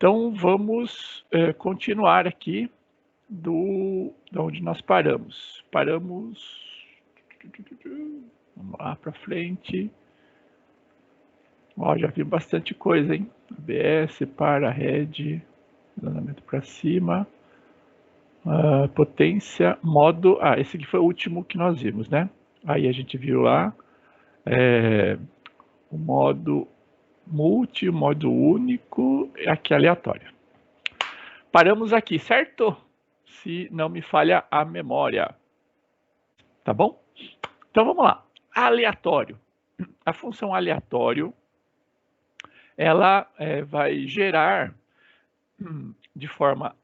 Então, vamos continuar aqui da onde nós paramos. Vamos lá para frente. Ó, já vi bastante coisa, hein? ABS, para, rede, andamento para cima, potência, modo... esse aqui foi o último que nós vimos, né? Aí a gente viu lá o modo multi, o modo único, e aqui aleatório. Paramos aqui, certo? Se não me falha a memória. Tá bom? Então vamos lá. Aleatório. A função aleatório, ela vai gerar de forma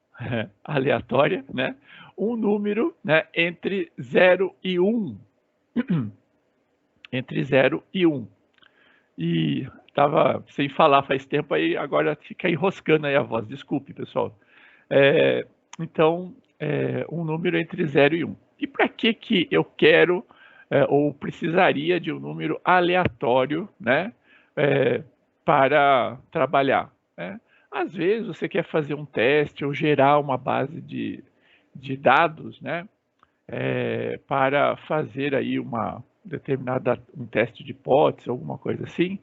aleatória, né, um número, né, entre 0 e 1. Entre 0 e 1. E estava sem falar faz tempo, aí agora fica enroscando aí a voz. Desculpe, pessoal. Então, um número entre 0 e 1. E para que eu quero ou precisaria de um número aleatório, né, para trabalhar, né? Às vezes você quer fazer um teste ou gerar uma base de dados, né, para fazer aí um teste de hipótese, alguma coisa assim.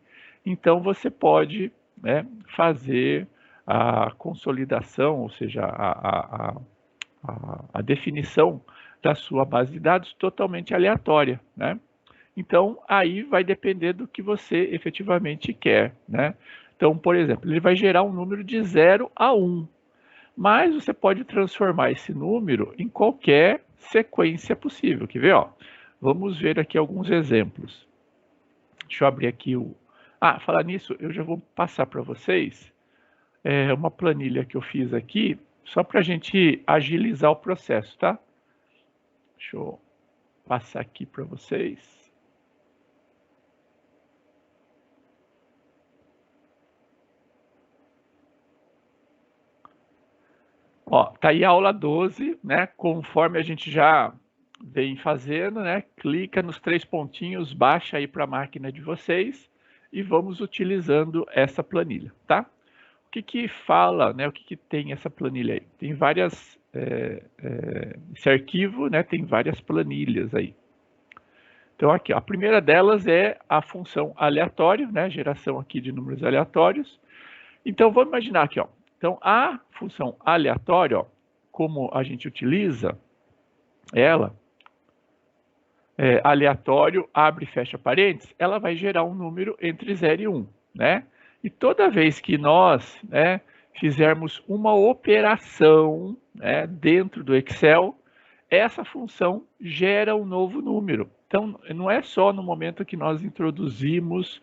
Então você pode, né, fazer a consolidação, ou seja, a definição da sua base de dados totalmente aleatória, né? Então, aí vai depender do que você efetivamente quer, né? Então, por exemplo, ele vai gerar um número de 0 a 1, mas você pode transformar esse número em qualquer sequência possível. Quer ver? Ó? Vamos ver aqui alguns exemplos. Deixa eu abrir aqui o... falar nisso, eu já vou passar para vocês uma planilha que eu fiz aqui, só para a gente agilizar o processo, tá? Deixa eu passar aqui para vocês. Ó, tá aí a aula 12, né? Conforme a gente já vem fazendo, né? Clica nos 3 pontinhos, baixa aí para a máquina de vocês e vamos utilizando essa planilha, tá? O que fala, né? O que tem essa planilha aí? Tem várias... esse arquivo, né? Tem várias planilhas aí. Então aqui, ó, a primeira delas é a função aleatório, né? Geração aqui de números aleatórios. Então vamos imaginar aqui, ó. Então, a função aleatória, ó, como a gente utiliza ela, aleatório, abre e fecha parênteses, ela vai gerar um número entre 0 e 1, né? E toda vez que nós, né, fizermos uma operação, né, dentro do Excel, essa função gera um novo número. Então, não é só no momento que nós introduzimos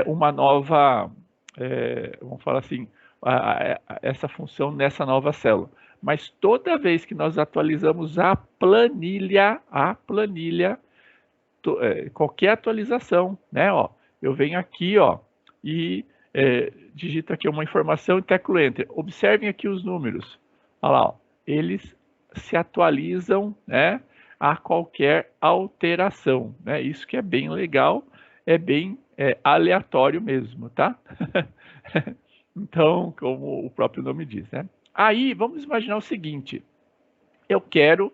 uma nova, vamos falar assim, essa função nessa nova célula. Mas toda vez que nós atualizamos a planilha, qualquer atualização, né? Ó, eu venho aqui, ó, e digito aqui uma informação e teclo Enter. Observem aqui os números. Olha lá, ó, eles se atualizam, né, a qualquer alteração, né? Isso que é bem legal, é bem aleatório mesmo, tá? Então, como o próprio nome diz, né? Aí, vamos imaginar o seguinte. Eu quero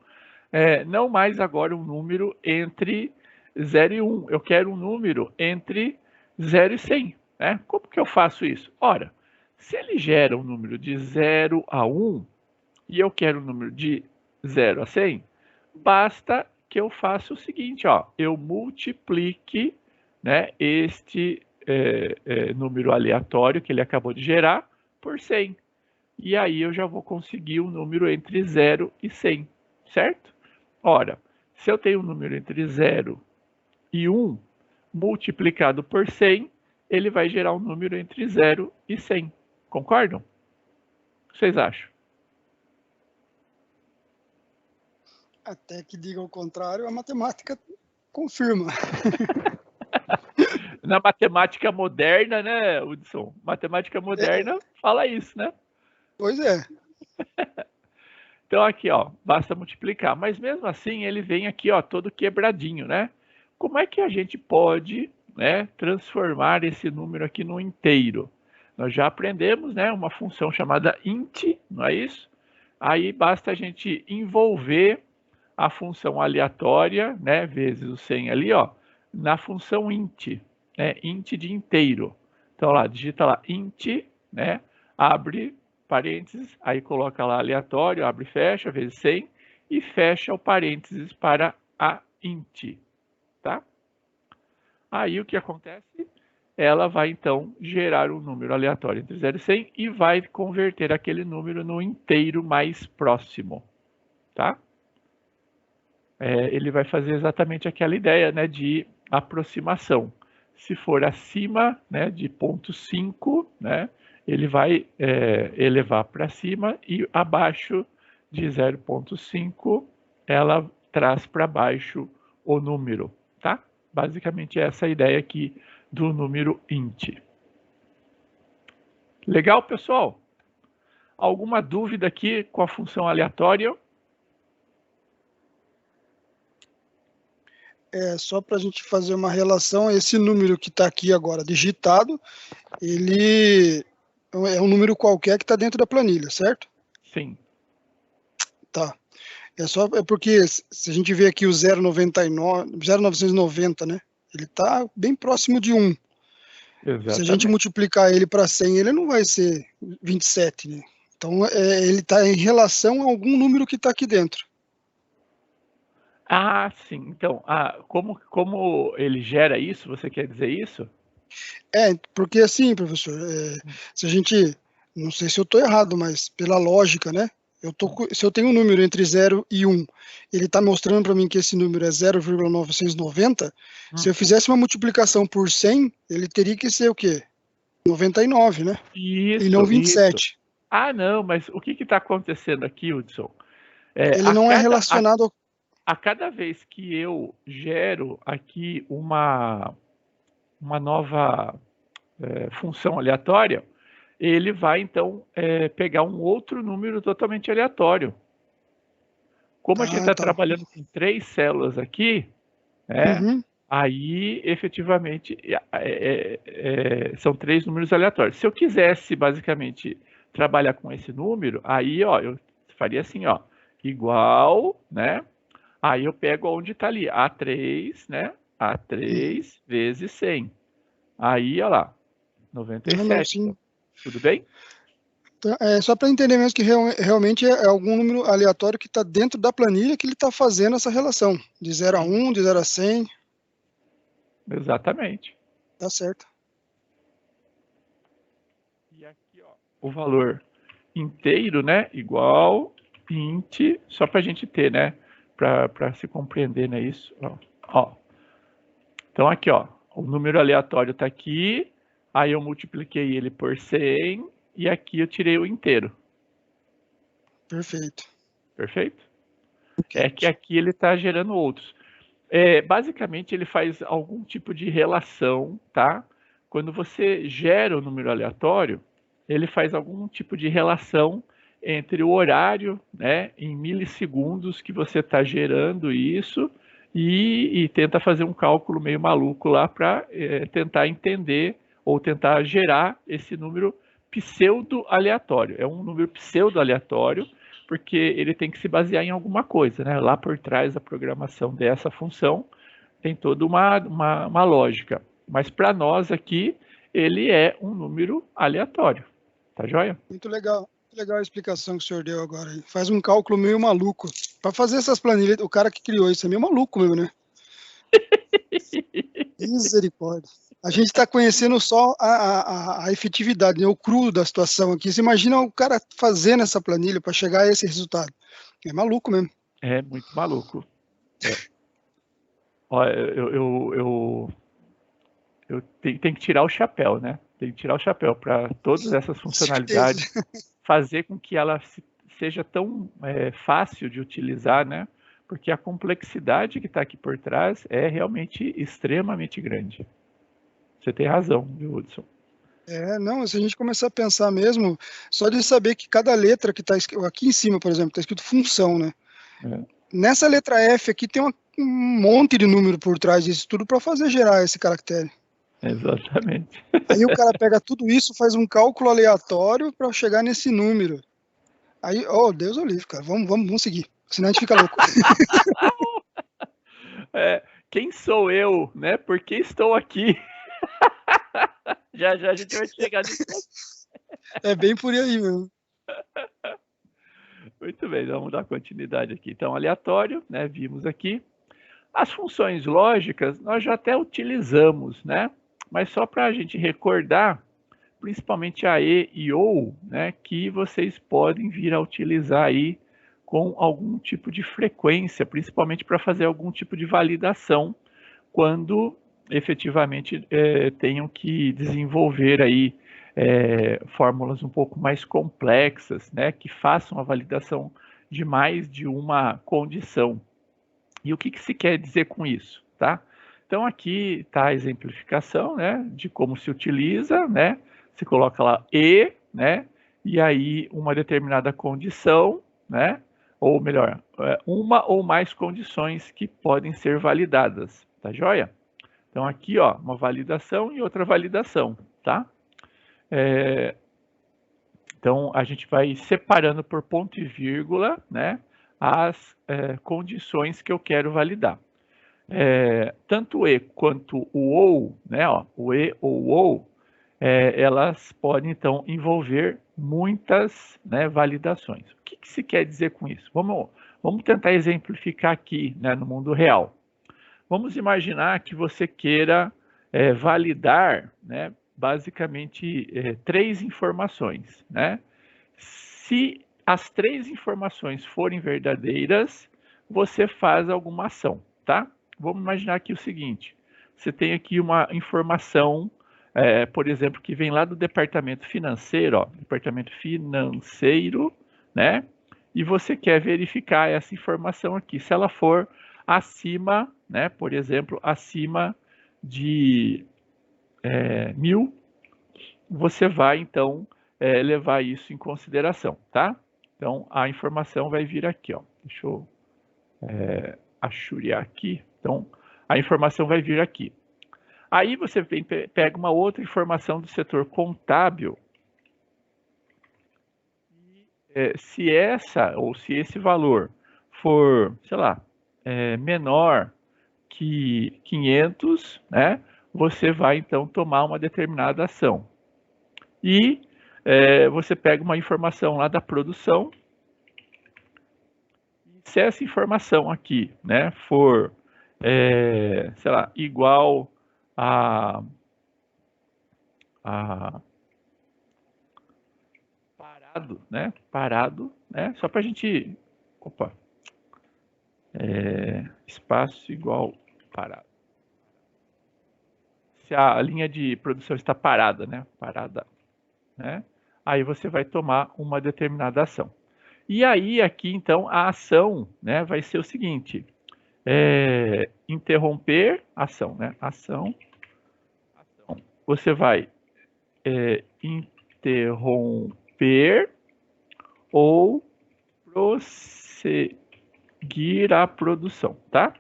não mais agora um número entre 0 e 1. Eu quero um número entre 0 e 100. Né? Como que eu faço isso? Ora, se ele gera um número de 0 a 1 e eu quero um número de 0 a 100, basta que eu faça o seguinte, ó, eu multiplique, né, este número aleatório que ele acabou de gerar por 100. E aí eu já vou conseguir um número entre 0 e 100, certo? Ora, se eu tenho um número entre 0 e 1, multiplicado por 100, ele vai gerar um número entre 0 e 100. Concordam? O que vocês acham? Até que diga o contrário, a matemática confirma. Na matemática moderna, né, Hudson? Matemática moderna fala isso, né? Pois é. Então aqui, ó, basta multiplicar. Mas mesmo assim, ele vem aqui, ó, todo quebradinho, né? Como é que a gente pode, né, transformar esse número aqui no inteiro? Nós já aprendemos, né, uma função chamada int, não é isso? Aí basta a gente envolver a função aleatória, né, vezes o 100 ali, ó, na função int, né, int de inteiro. Então lá, digita lá int, né, abre parênteses, aí coloca lá aleatório, abre e fecha, vezes 100, e fecha o parênteses para a int, tá? Aí o que acontece? Ela vai então gerar um número aleatório entre 0 e 100 e vai converter aquele número no inteiro mais próximo, tá? Ele vai fazer exatamente aquela ideia, né, de aproximação. Se for acima, né, de 0,5, né, ele vai elevar para cima, e abaixo de 0,5 ela traz para baixo o número, tá? Basicamente essa é a ideia aqui do número int. Legal, pessoal? Alguma dúvida aqui com a função aleatória? Só para a gente fazer uma relação, esse número que está aqui agora digitado, ele é um número qualquer que está dentro da planilha, certo? Sim. Tá. É porque se a gente vê aqui o 0,990, né? Ele está bem próximo de 1. Exatamente. Se a gente multiplicar ele para 100, ele não vai ser 27, né? Então, ele está em relação a algum número que está aqui dentro. Ah, sim. Então, como ele gera isso, você quer dizer isso? Porque assim, professor, se a gente, não sei se eu estou errado, mas pela lógica, né? Se eu tenho um número entre 0 e 1, ele está mostrando para mim que esse número é 0,990, se eu fizesse uma multiplicação por 100, ele teria que ser o quê? 99, né? Isso, e não 27. Isso. Ah, não, mas o que está acontecendo aqui, Hudson? Ele não é relacionado a cada vez que eu gero aqui uma nova função aleatória, ele vai, então, pegar um outro número totalmente aleatório. Como a gente está trabalhando com 3 células aqui, aí, efetivamente, são 3 números aleatórios. Se eu quisesse, basicamente, trabalhar com esse número, aí, ó, eu faria assim, ó, igual, né? Aí eu pego onde está ali, A3, né? A3 vezes 100. Aí, olha lá, 97. Não, tudo bem? Só para entender mesmo que realmente é algum número aleatório que está dentro da planilha que ele está fazendo essa relação, de 0 a 1, de 0 a 100. Exatamente. Tá certo. E aqui, ó, o valor inteiro, né, igual int, só para a gente ter, né, para se compreender, né, isso. Ó. Então aqui, ó, o número aleatório está aqui, aí eu multipliquei ele por 100 e aqui eu tirei o inteiro. Perfeito. Perfeito? É que aqui ele está gerando outros. Basicamente, ele faz algum tipo de relação, tá? Quando você gera o número aleatório, ele faz algum tipo de relação entre o horário, né, em milissegundos que você está gerando isso e tenta fazer um cálculo meio maluco lá para tentar entender ou tentar gerar esse número pseudo-aleatório. É um número pseudo-aleatório porque ele tem que se basear em alguma coisa, né? Lá por trás da programação dessa função tem toda uma lógica. Mas para nós aqui, ele é um número aleatório. Tá joia? Muito legal a explicação que o senhor deu agora. Faz um cálculo meio maluco. Para fazer essas planilhas, o cara que criou isso é meio maluco mesmo, né? Misericórdia. A gente está conhecendo só a efetividade, né? O cru da situação aqui. Você imagina o cara fazendo essa planilha para chegar a esse resultado. É maluco mesmo. É muito maluco. Ó, eu tenho que tirar o chapéu, né? Tem que tirar o chapéu para todas essas funcionalidades, fazer com que ela seja tão fácil de utilizar, né? Porque a complexidade que está aqui por trás é realmente extremamente grande. Você tem razão, viu, Hudson? Não, se a gente começar a pensar mesmo, só de saber que cada letra que está aqui em cima, por exemplo, está escrito função, né? Nessa letra F aqui tem um monte de número por trás disso tudo para fazer gerar esse caractere. Exatamente. Aí o cara pega tudo isso, faz um cálculo aleatório para chegar nesse número. Aí, oh, Deus o livre, cara, vamos seguir, senão a gente fica louco. Quem sou eu, né? Por que estou aqui? Já já a gente vai chegar nesse ponto. É bem por aí mesmo. Muito bem, vamos dar continuidade aqui. Então, aleatório, né? Vimos aqui. As funções lógicas nós já até utilizamos, né? Mas só para a gente recordar, principalmente a e ou, né? Que vocês podem vir a utilizar aí com algum tipo de frequência, principalmente para fazer algum tipo de validação, quando efetivamente tenham que desenvolver aí fórmulas um pouco mais complexas, né, que façam a validação de mais de uma condição. E o que, que se quer dizer com isso, tá? Então aqui está a exemplificação, né, de como se utiliza, né? Se coloca lá e, né? E aí uma determinada condição, né? Ou melhor, uma ou mais condições que podem ser validadas, tá joia? Então aqui, ó, uma validação e outra validação, tá? Então a gente vai separando por ponto e vírgula, né? As condições que eu quero validar. Tanto o e quanto o ou, né? Ó, o e ou o ou, elas podem então envolver muitas, né, validações. O que, que se quer dizer com isso? Vamos tentar exemplificar aqui, né, no mundo real. Vamos imaginar que você queira validar, né, basicamente 3 informações, né? Se as 3 informações forem verdadeiras, você faz alguma ação, tá? Vamos imaginar aqui o seguinte: você tem aqui uma informação, por exemplo, que vem lá do departamento financeiro, ó, departamento financeiro, né? E você quer verificar essa informação aqui, se ela for acima, né? Por exemplo, acima de 1.000, você vai então levar isso em consideração, tá? Então a informação vai vir aqui, ó. Deixa eu achuriar aqui. Então a informação vai vir aqui. Aí você pega uma outra informação do setor contábil. Se essa ou se esse valor for, sei lá, menor que 500, né? Você vai então tomar uma determinada ação. E você pega uma informação lá da produção. Se essa informação aqui, né, for, sei lá, igual a parado, né? Parado, né? Só para a gente, opa, espaço igual parado. Se a linha de produção está parada, né? Parada, né? Aí você vai tomar uma determinada ação. E aí aqui então a ação, né, vai ser o seguinte: interromper ação, né? Ação. Você vai interromper ou prosseguir a produção, tá?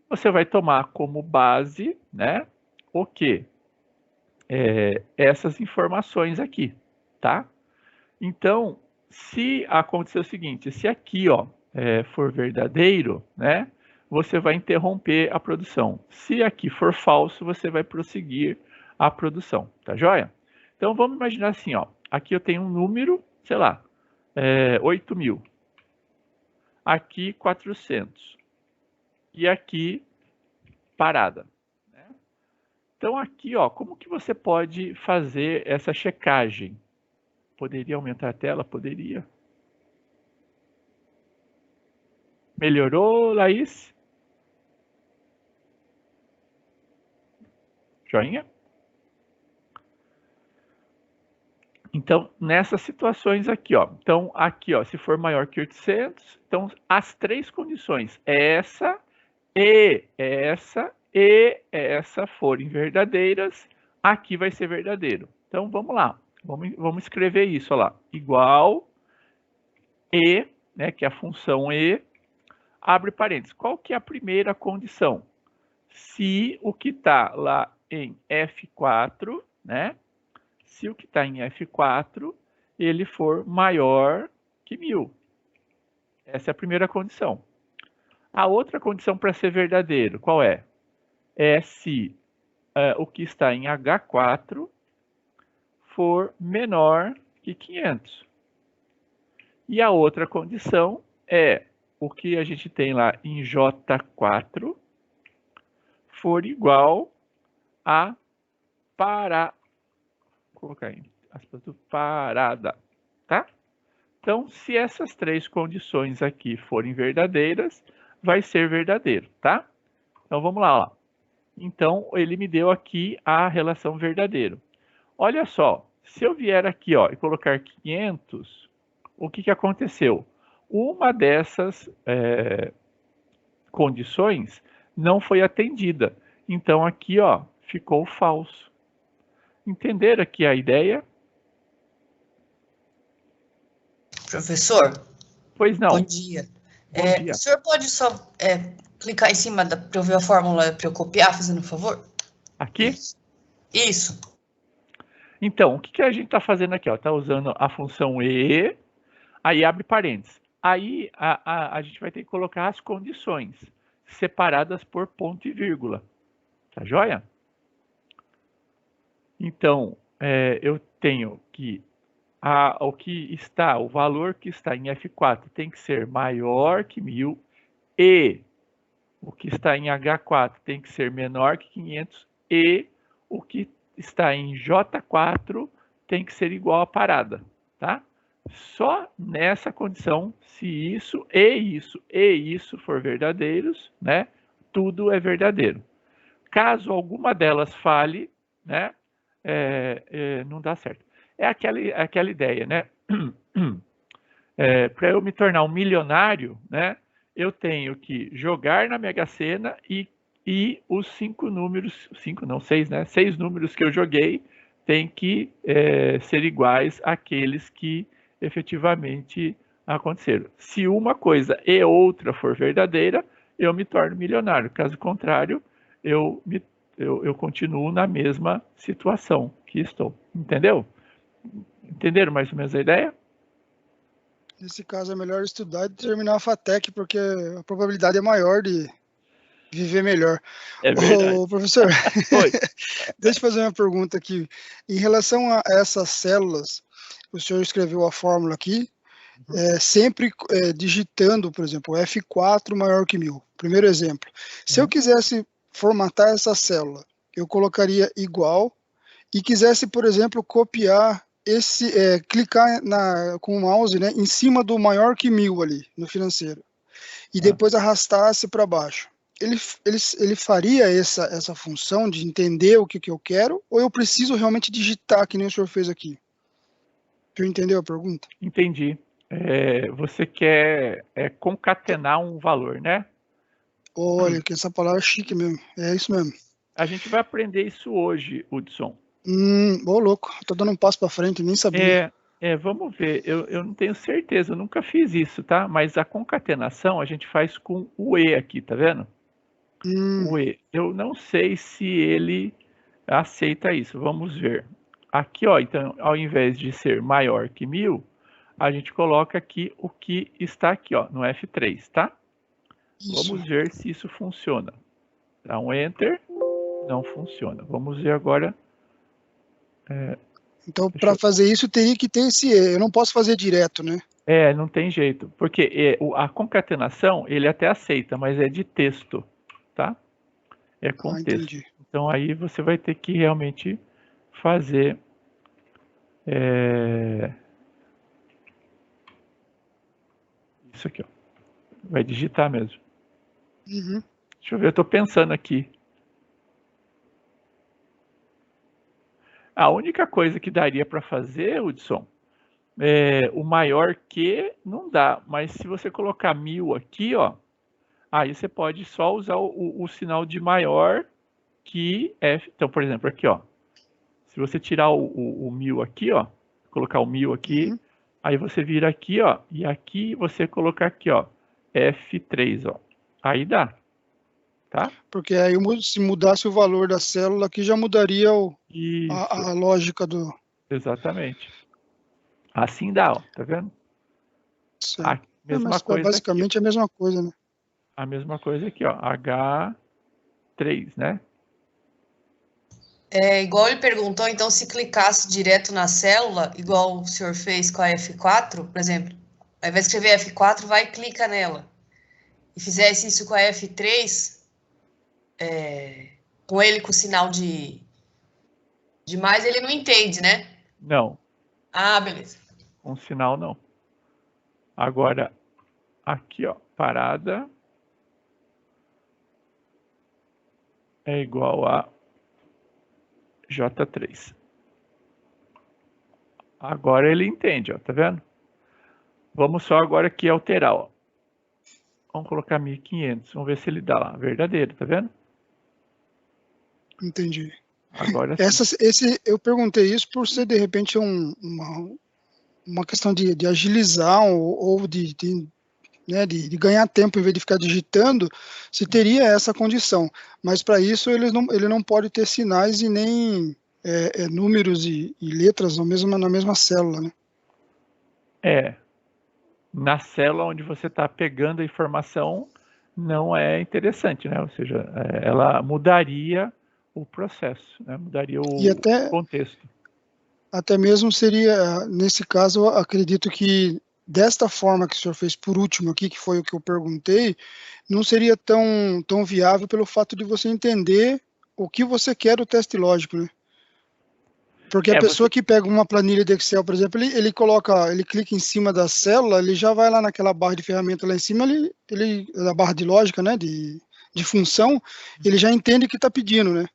Você vai tomar como base, né, o que? Essas informações aqui, tá? Então, se acontecer o seguinte, se aqui, ó, for verdadeiro, né, você vai interromper a produção. Se aqui for falso, você vai prosseguir a produção, tá joia? Então, vamos imaginar assim, ó, aqui eu tenho um número, sei lá, 8.000. Aqui 400. E aqui parada. Né? Então aqui, ó, como que você pode fazer essa checagem? Poderia aumentar a tela? Poderia. Melhorou, Laís? Joinha? Então, nessas situações aqui, ó. Então, aqui, ó, se for maior que 800, então as 3 condições, essa e essa forem verdadeiras, aqui vai ser verdadeiro. Então, vamos lá. Vamos escrever isso, ó lá. Igual e, né, que é a função e, abre parênteses. Qual que é a primeira condição? Se o que está lá em F4, né? Se o que está em F4, ele for maior que 1000. Essa é a primeira condição. A outra condição para ser verdadeiro, qual é? É se o que está em H4 for menor que 500. E a outra condição é o que a gente tem lá em J4 for igual a vou colocar em aspas do parada, tá? Então, se essas três condições aqui forem verdadeiras, vai ser verdadeiro, tá? Então, vamos lá, ó. Então, ele me deu aqui a relação verdadeiro. Olha só, se eu vier aqui, ó, e colocar 500, o que aconteceu? Uma dessas condições não foi atendida. Então, aqui, ó, ficou falso. Entenderam aqui a ideia? Professor? Pois não. Bom dia. Bom dia. O senhor pode só clicar em cima para eu ver a fórmula para eu copiar, fazendo um favor? Aqui? Isso. Então, o que a gente está fazendo aqui? Está usando a função e, aí abre parênteses. Aí a gente vai ter que colocar as condições separadas por ponto e vírgula. Tá joia? Então, eu tenho que o valor que está em F4 tem que ser maior que 1000 e o que está em H4 tem que ser menor que 500 e o que está em J4 tem que ser igual à parada, tá? Só nessa condição, se isso e isso for verdadeiros, né? Tudo é verdadeiro. Caso alguma delas fale, né? Não dá certo. É aquela ideia, né? Para eu me tornar um milionário, né? Eu tenho que jogar na Mega Sena e os 5 números, 5 não, 6, né? 6 números que eu joguei tem que ser iguais àqueles que efetivamente aconteceram. Se uma coisa e outra for verdadeira, eu me torno milionário. Caso contrário, eu continuo na mesma situação que estou. Entendeu? Entenderam mais ou menos a ideia? Nesse caso, é melhor estudar e terminar a FATEC, porque a probabilidade é maior de viver melhor. É verdade. Ô, professor, Oi. deixa eu fazer uma pergunta aqui. Em relação a essas células, o senhor escreveu a fórmula aqui, sempre digitando, por exemplo, F4 maior que 1000. Primeiro exemplo. Se eu quisesse formatar essa célula, eu colocaria igual e quisesse, por exemplo, copiar clicar com o mouse, né, em cima do maior que 1000 ali, no financeiro, e depois arrastasse para baixo. Ele faria essa função de entender o que eu quero, ou eu preciso realmente digitar, que nem o senhor fez aqui? O senhor entendeu a pergunta? Entendi. Você quer concatenar um valor, né? Olha, que essa palavra é chique mesmo. É isso mesmo. A gente vai aprender isso hoje, Hudson. Ô louco, tô dando um passo para frente, nem sabia. Vamos ver, eu não tenho certeza, eu nunca fiz isso, tá? Mas a concatenação a gente faz com o E aqui, tá vendo? O E. Eu não sei se ele aceita isso, vamos ver. Aqui, ó, então, ao invés de ser maior que 1000, a gente coloca aqui o que está aqui, ó, no F3, tá? Isso. Vamos ver se isso funciona. Dá um Enter, não funciona. Vamos ver agora. Então, para fazer isso, teria que ter esse E. Eu não posso fazer direto, né? Não tem jeito. Porque a concatenação, ele até aceita, mas é de texto, tá? É com texto. Entendi. Então, aí você vai ter que realmente fazer... isso aqui, ó. Vai digitar mesmo. Deixa eu ver, eu estou pensando aqui. A única coisa que daria para fazer, Hudson, o maior que não dá, mas se você colocar 1000 aqui, ó, aí você pode só usar o sinal de maior que F. Então, por exemplo, aqui, ó, se você tirar o 1000 aqui, ó, colocar o 1000 aqui, aí você vira aqui, ó, e aqui você colocar aqui, ó, F3, ó, aí dá, tá? Porque aí se mudasse o valor da célula aqui, já mudaria Isso, a lógica do... exatamente. Assim dá, ó, tá vendo? A Certo. mesma Mas coisa aqui, basicamente é a mesma coisa, né? a mesma coisa aqui, ó, H3, né? É igual ele perguntou, então, se clicasse direto na célula, igual o senhor fez com a F4, por exemplo, ao invés de escrever F4, vai e clica nela. E fizesse isso com a F3, com ele com o sinal de mais, ele não entende, né? Não, Ah, beleza. com sinal não. Agora, aqui, ó, parada é igual a J3. Agora ele entende, ó, tá vendo? Vamos só agora aqui alterar, ó. Vamos colocar 1500, vamos ver se ele dá lá, verdadeiro, tá vendo? Entendi. Agora sim. Eu perguntei isso por ser, de repente, uma questão de agilizar ou né, de ganhar tempo em vez de ficar digitando, se teria essa condição. Mas para isso ele não pode ter sinais e nem números e letras na mesma célula, né? Na célula onde você está pegando a informação não é interessante, né? Ou seja, ela mudaria o processo, né? Mudaria o contexto. Até mesmo seria, nesse caso, eu acredito que desta forma que o senhor fez por último aqui, que foi o que eu perguntei, não seria tão viável pelo fato de você entender o que você quer do teste lógico, né? Porque a pessoa que pega uma planilha de Excel, por exemplo, ele clica em cima da célula, ele já vai lá naquela barra de ferramenta lá em cima, da barra de lógica, né, de função, ele já entende o que está pedindo, né?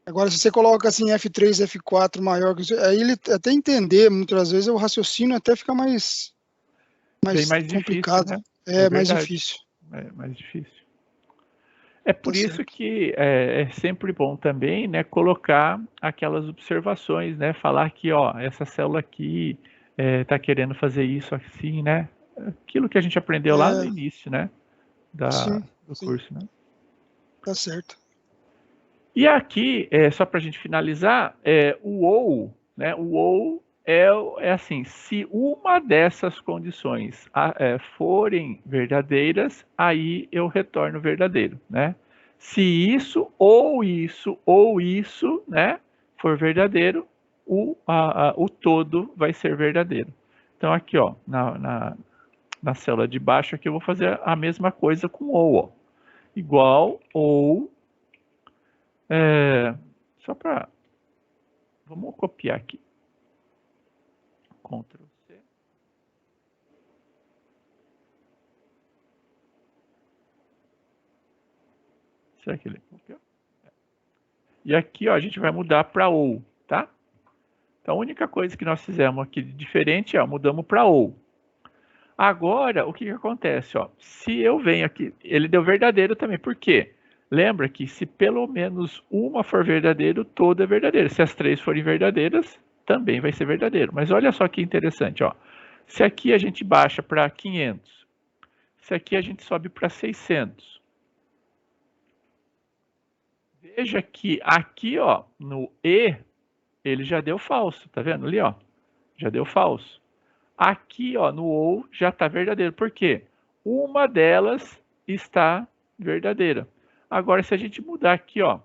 Agora, se você coloca assim F3, F4 maior, aí ele até entender, muitas vezes, o raciocínio até fica mais complicado. Difícil, né? É mais difícil. É mais difícil. É por isso certo. que é sempre bom também, né, colocar aquelas observações, né, falar que, ó, essa célula aqui está querendo fazer isso assim, né, aquilo que a gente aprendeu lá no início, né, do curso, né. Tá certo. E aqui, só para a gente finalizar, o ou, né, o ou é assim, se uma dessas condições forem verdadeiras, aí eu retorno verdadeiro, né? Se isso, né, for verdadeiro, o todo vai ser verdadeiro. Então aqui, ó, na célula de baixo aqui eu vou fazer a mesma coisa com ou, ó. Igual ou, só para, vamos copiar aqui. Ctrl C. Será que ele copiou? E aqui, ó, a gente vai mudar para ou, tá? Então, a única coisa que nós fizemos aqui de diferente, ó, mudamos para ou. Agora, o que acontece, ó? Se eu venho aqui, ele deu verdadeiro também. Por quê? Lembra que se pelo menos uma for verdadeiro, toda é verdadeira. Se as três forem verdadeiras, também vai ser verdadeiro. Mas olha só que interessante, ó. Se aqui a gente baixa para 500, se aqui a gente sobe para 600. Veja que aqui, ó, no E, ele já deu falso, tá vendo ali, ó? Já deu falso. Aqui, ó, no OU já está verdadeiro. Por quê? Uma delas está verdadeira. Agora, se a gente mudar aqui, ó,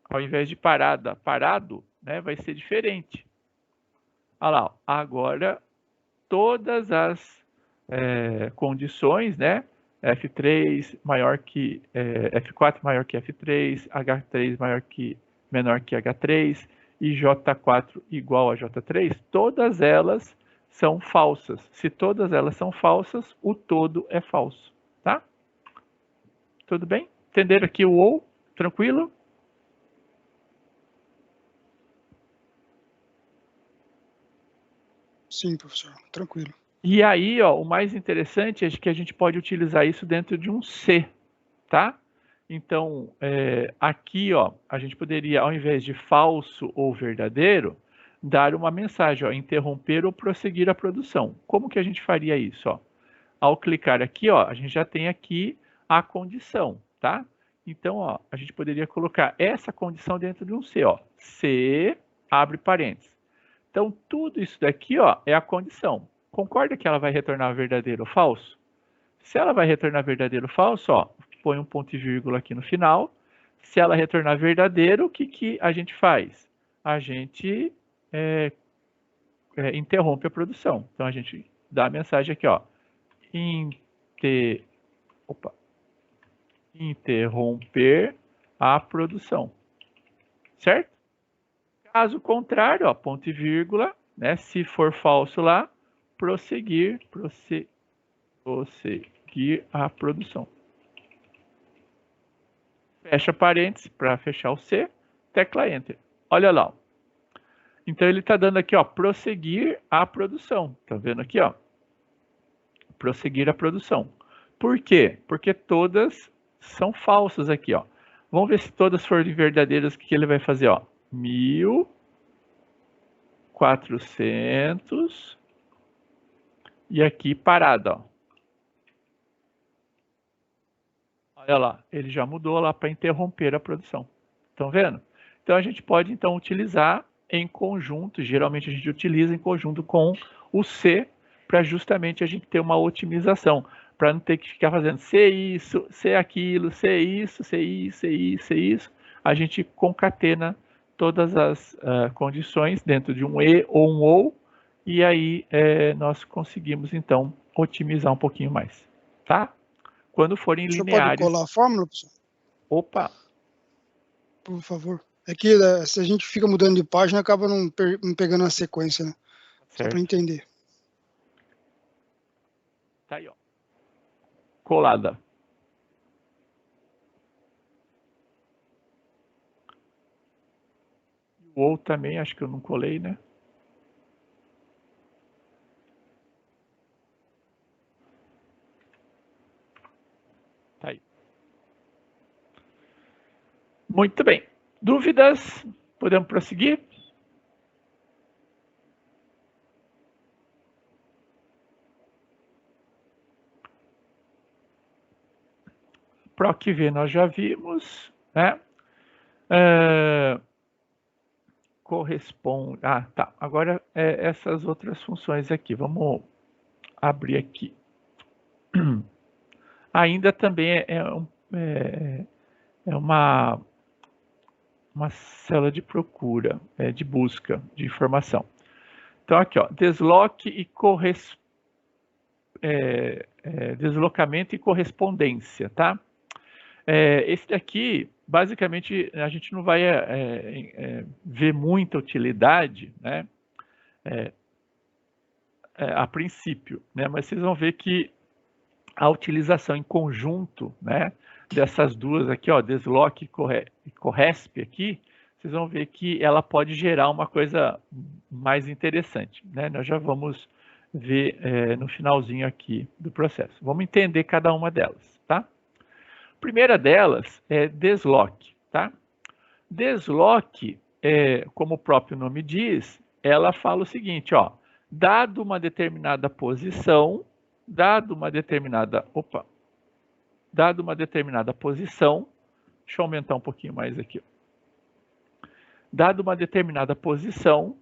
ao invés de parado, né, vai ser diferente. Olha lá, ó, agora todas as condições, né, F3 maior que F4 maior que F3, H3 menor que H3 e J4 igual a J3, todas elas são falsas. Se todas elas são falsas, o todo é falso, tá? Tudo bem? Entenderam aqui o ou? Tranquilo? Sim, professor, tranquilo. E aí, ó, o mais interessante é que a gente pode utilizar isso dentro de um C, tá? Então, aqui, ó, a gente poderia, ao invés de falso ou verdadeiro, dar uma mensagem, ó, interromper ou prosseguir a produção. Como que a gente faria isso, ó? Ao clicar aqui, ó, a gente já tem aqui a condição, tá? Então, ó, a gente poderia colocar essa condição dentro de um se, ó. Se, abre parênteses. Então, tudo isso daqui, ó, é a condição. Concorda que ela vai retornar verdadeiro ou falso? Se ela vai retornar verdadeiro ou falso, ó, põe um ponto e vírgula aqui no final. Se ela retornar verdadeiro, o que a gente faz? A gente interrompe a produção. Então, a gente dá a mensagem aqui, ó. Interromper a produção. Certo? Caso contrário, ó, ponto e vírgula, né? Se for falso lá, prosseguir a produção. Fecha parênteses para fechar o C, tecla Enter. Olha lá. Ó. Então ele está dando aqui, ó, prosseguir a produção. Tá vendo aqui, ó? Prosseguir a produção. Por quê? Porque todas são falsas aqui, ó. Vamos ver se todas forem verdadeiras, o que ele vai fazer, ó? 1400 e aqui parada, ó. Olha lá, ele já mudou lá para interromper a produção. Estão vendo? Então a gente pode então utilizar em conjunto, geralmente a gente utiliza em conjunto com o C para justamente a gente ter uma otimização, para não ter que ficar fazendo C isso, C aquilo, C isso, C isso, C isso, C isso. A gente concatena todas as condições dentro de um E ou um OU, e aí nós conseguimos então otimizar um pouquinho mais, tá? Quando forem lineares. Você pode colar a fórmula, professor? Opa! Por favor. É que se a gente fica mudando de página, acaba não pegando a sequência, né? Certo. Só para entender. Tá aí, ó. Colada. O OU também, acho que eu não colei, né? Tá aí. Muito bem. Dúvidas? Podemos prosseguir? PROC-V nós já vimos, né? Corresponde... Ah, tá. Agora, essas outras funções aqui. Vamos abrir aqui. Ainda também é uma célula de procura, de busca de informação. Então, aqui, ó, desloque e deslocamento e correspondência, tá? Esse daqui, basicamente, a gente não vai ver muita utilidade, né? A princípio, né? Mas vocês vão ver que a utilização em conjunto, né, dessas duas aqui, ó, desloque e corresp aqui, vocês vão ver que ela pode gerar uma coisa mais interessante, né? Nós já vamos ver no finalzinho aqui do processo. Vamos entender cada uma delas, tá? A primeira delas é desloque, tá? Desloque, como o próprio nome diz, ela fala o seguinte, ó, dado uma determinada posição, dado uma determinada posição, deixa eu aumentar um pouquinho mais aqui. Dado uma determinada posição,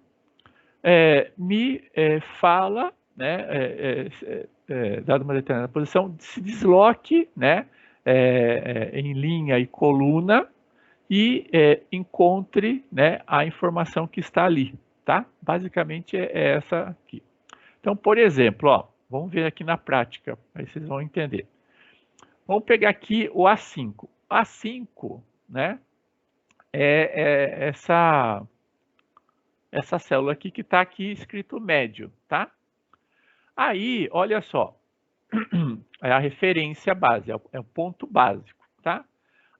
me fala, né, dado uma determinada posição, se desloque, né, em linha e coluna e encontre, né, a informação que está ali, tá? Basicamente é essa aqui. Então, por exemplo, ó, vamos ver aqui na prática, aí vocês vão entender. Vamos pegar aqui o A5. A5, né, é essa célula aqui que está aqui escrito médio, tá? Aí, olha só, é a referência base, é o ponto básico, tá?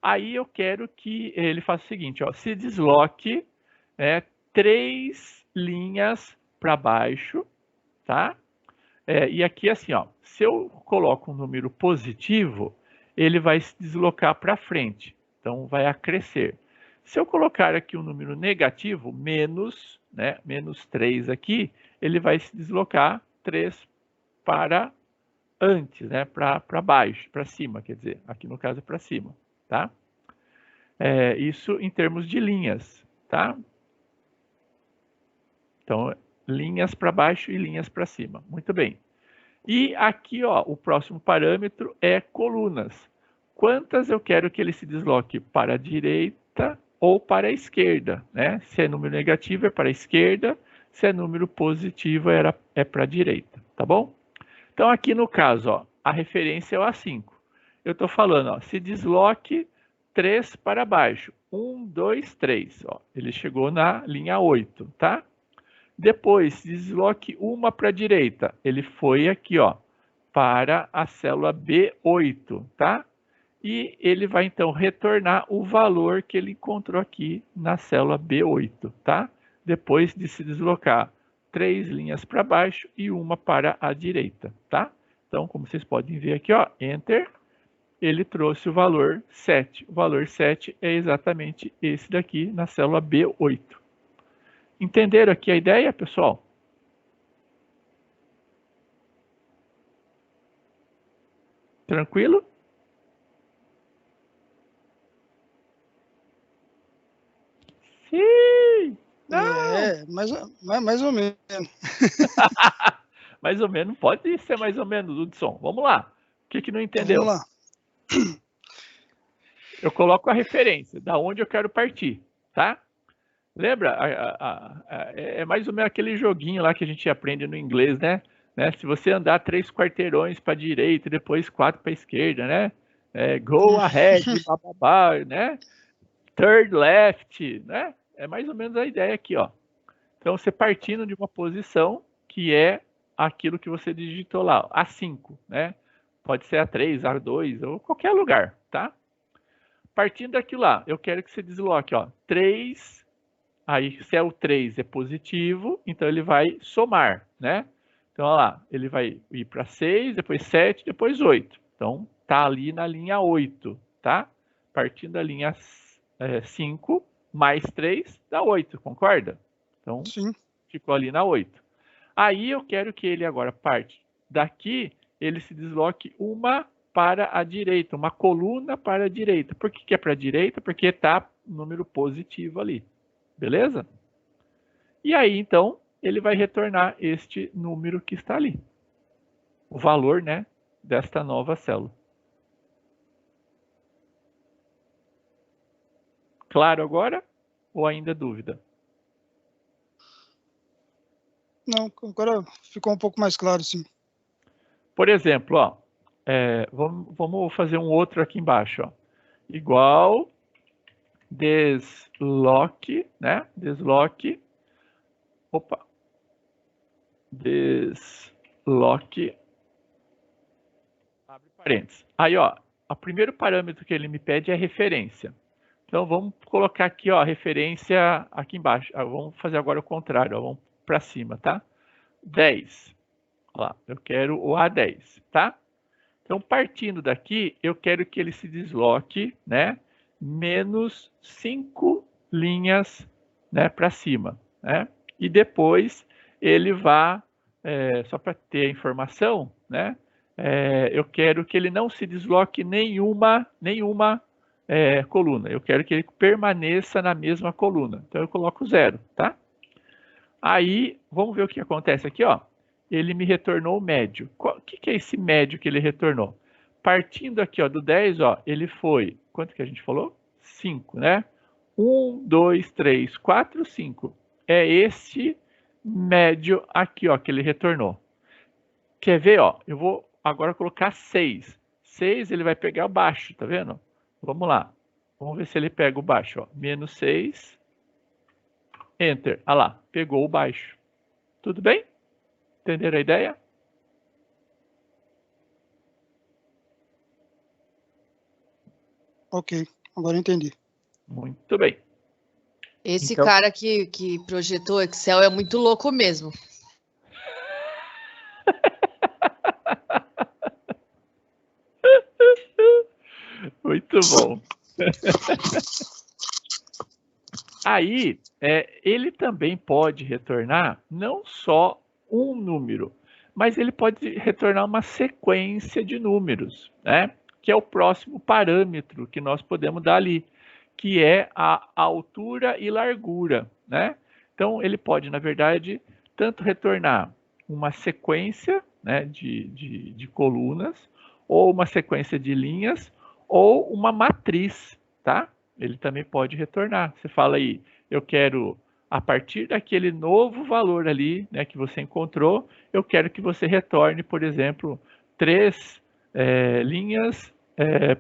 Aí eu quero que ele faça o seguinte, ó, se desloque 3 linhas para baixo, tá? E aqui assim, ó, se eu coloco um número positivo, ele vai se deslocar para frente, então vai acrescer. Se eu colocar aqui um número negativo, menos, né, menos 3 aqui, ele vai se deslocar 3 para antes, né, para baixo, para cima, quer dizer, aqui no caso é para cima, tá? Isso em termos de linhas, tá? Então, linhas para baixo e linhas para cima. Muito bem. E aqui, ó, o próximo parâmetro é colunas. Quantas eu quero que ele se desloque para a direita ou para a esquerda, né? Se é número negativo é para a esquerda, se é número positivo é para a direita, tá bom? Então aqui no caso, ó, a referência é o A5. Eu estou falando, ó, se desloque 3 para baixo. 1, 2, 3. Ó, ele chegou na linha 8, tá? Depois, desloque uma para a direita. Ele foi aqui, ó, para a célula B8, tá? E ele vai, então, retornar o valor que ele encontrou aqui na célula B8, tá? Depois de se deslocar 3 linhas para baixo e uma para a direita, tá? Então, como vocês podem ver aqui, ó, Enter, ele trouxe o valor 7. O valor 7 é exatamente esse daqui na célula B8. Entenderam aqui a ideia, pessoal? Tranquilo? Sim! Mais ou menos. Mais ou menos, pode ser mais ou menos, Hudson. Vamos lá. O que não entendeu? Vamos lá. Eu coloco a referência, da onde eu quero partir, tá? Lembra? É mais ou menos aquele joguinho lá que a gente aprende no inglês, né? Se você andar 3 quarteirões para a direita e depois 4 para a esquerda, né? Go ahead, bababá, né? Third left, né? É mais ou menos a ideia aqui, ó. Então, você partindo de uma posição que é aquilo que você digitou lá, A5, né? Pode ser A3, A2 ou qualquer lugar, tá? Partindo daquilo lá, eu quero que você desloque, ó, 3. Aí, se é o 3 é positivo, então ele vai somar, né? Então, olha lá, ele vai ir para 6, depois 7, depois 8. Então, tá ali na linha 8, tá? Partindo da linha 5, mais 3 dá 8, concorda? Então, sim, ficou ali na 8. Aí, eu quero que ele agora parte daqui, ele se desloque uma para a direita, uma coluna para a direita. Por que é para a direita? Porque está número positivo ali. Beleza? E aí, então, ele vai retornar este número que está ali. O valor, né, desta nova célula. Claro agora? Ou ainda dúvida? Não, agora ficou um pouco mais claro, sim. Por exemplo, ó, vamos fazer um outro aqui embaixo. Ó. Igual desloque, né? Desloque. Opa. Desloque. Abre parênteses. Aí, ó, o primeiro parâmetro que ele me pede é referência. Então, vamos colocar aqui, ó, a referência aqui embaixo. Vamos fazer agora o contrário, ó, vamos para cima, tá? 10. Olha lá, eu quero o A10, tá? Então, partindo daqui, eu quero que ele se desloque, né? Menos 5 linhas, né, para cima, né? E depois ele vá, só para ter a informação, né? Eu quero que ele não se desloque nenhuma coluna. Eu quero que ele permaneça na mesma coluna. Então, eu coloco 0, tá? Aí, vamos ver o que acontece aqui, ó. Ele me retornou o médio. O que é esse médio que ele retornou? Partindo aqui, ó, do 10, ó, ele foi... Quanto que a gente falou? 5, né? 1, 2, 3, 4, 5. É este médio aqui, ó, que ele retornou. Quer ver, ó? Eu vou agora colocar 6. 6 ele vai pegar o baixo, tá vendo? Vamos lá. Vamos ver se ele pega o baixo, ó. Menos 6. Enter. Ah lá, pegou o baixo. Tudo bem? Entenderam a ideia? Ok, agora entendi. Muito bem. Esse Então- cara que projetou o Excel é muito louco mesmo. Muito bom. Aí, ele também pode retornar não só um número, mas ele pode retornar uma sequência de números, né? que é o próximo parâmetro que nós podemos dar ali, que é a altura e largura, né? Então, ele pode, na verdade, tanto retornar uma sequência, né, de colunas, ou uma sequência de linhas, ou uma matriz, tá? Ele também pode retornar. Você fala aí, eu quero, a partir daquele novo valor ali, né, que você encontrou, eu quero que você retorne, por exemplo, 3 linhas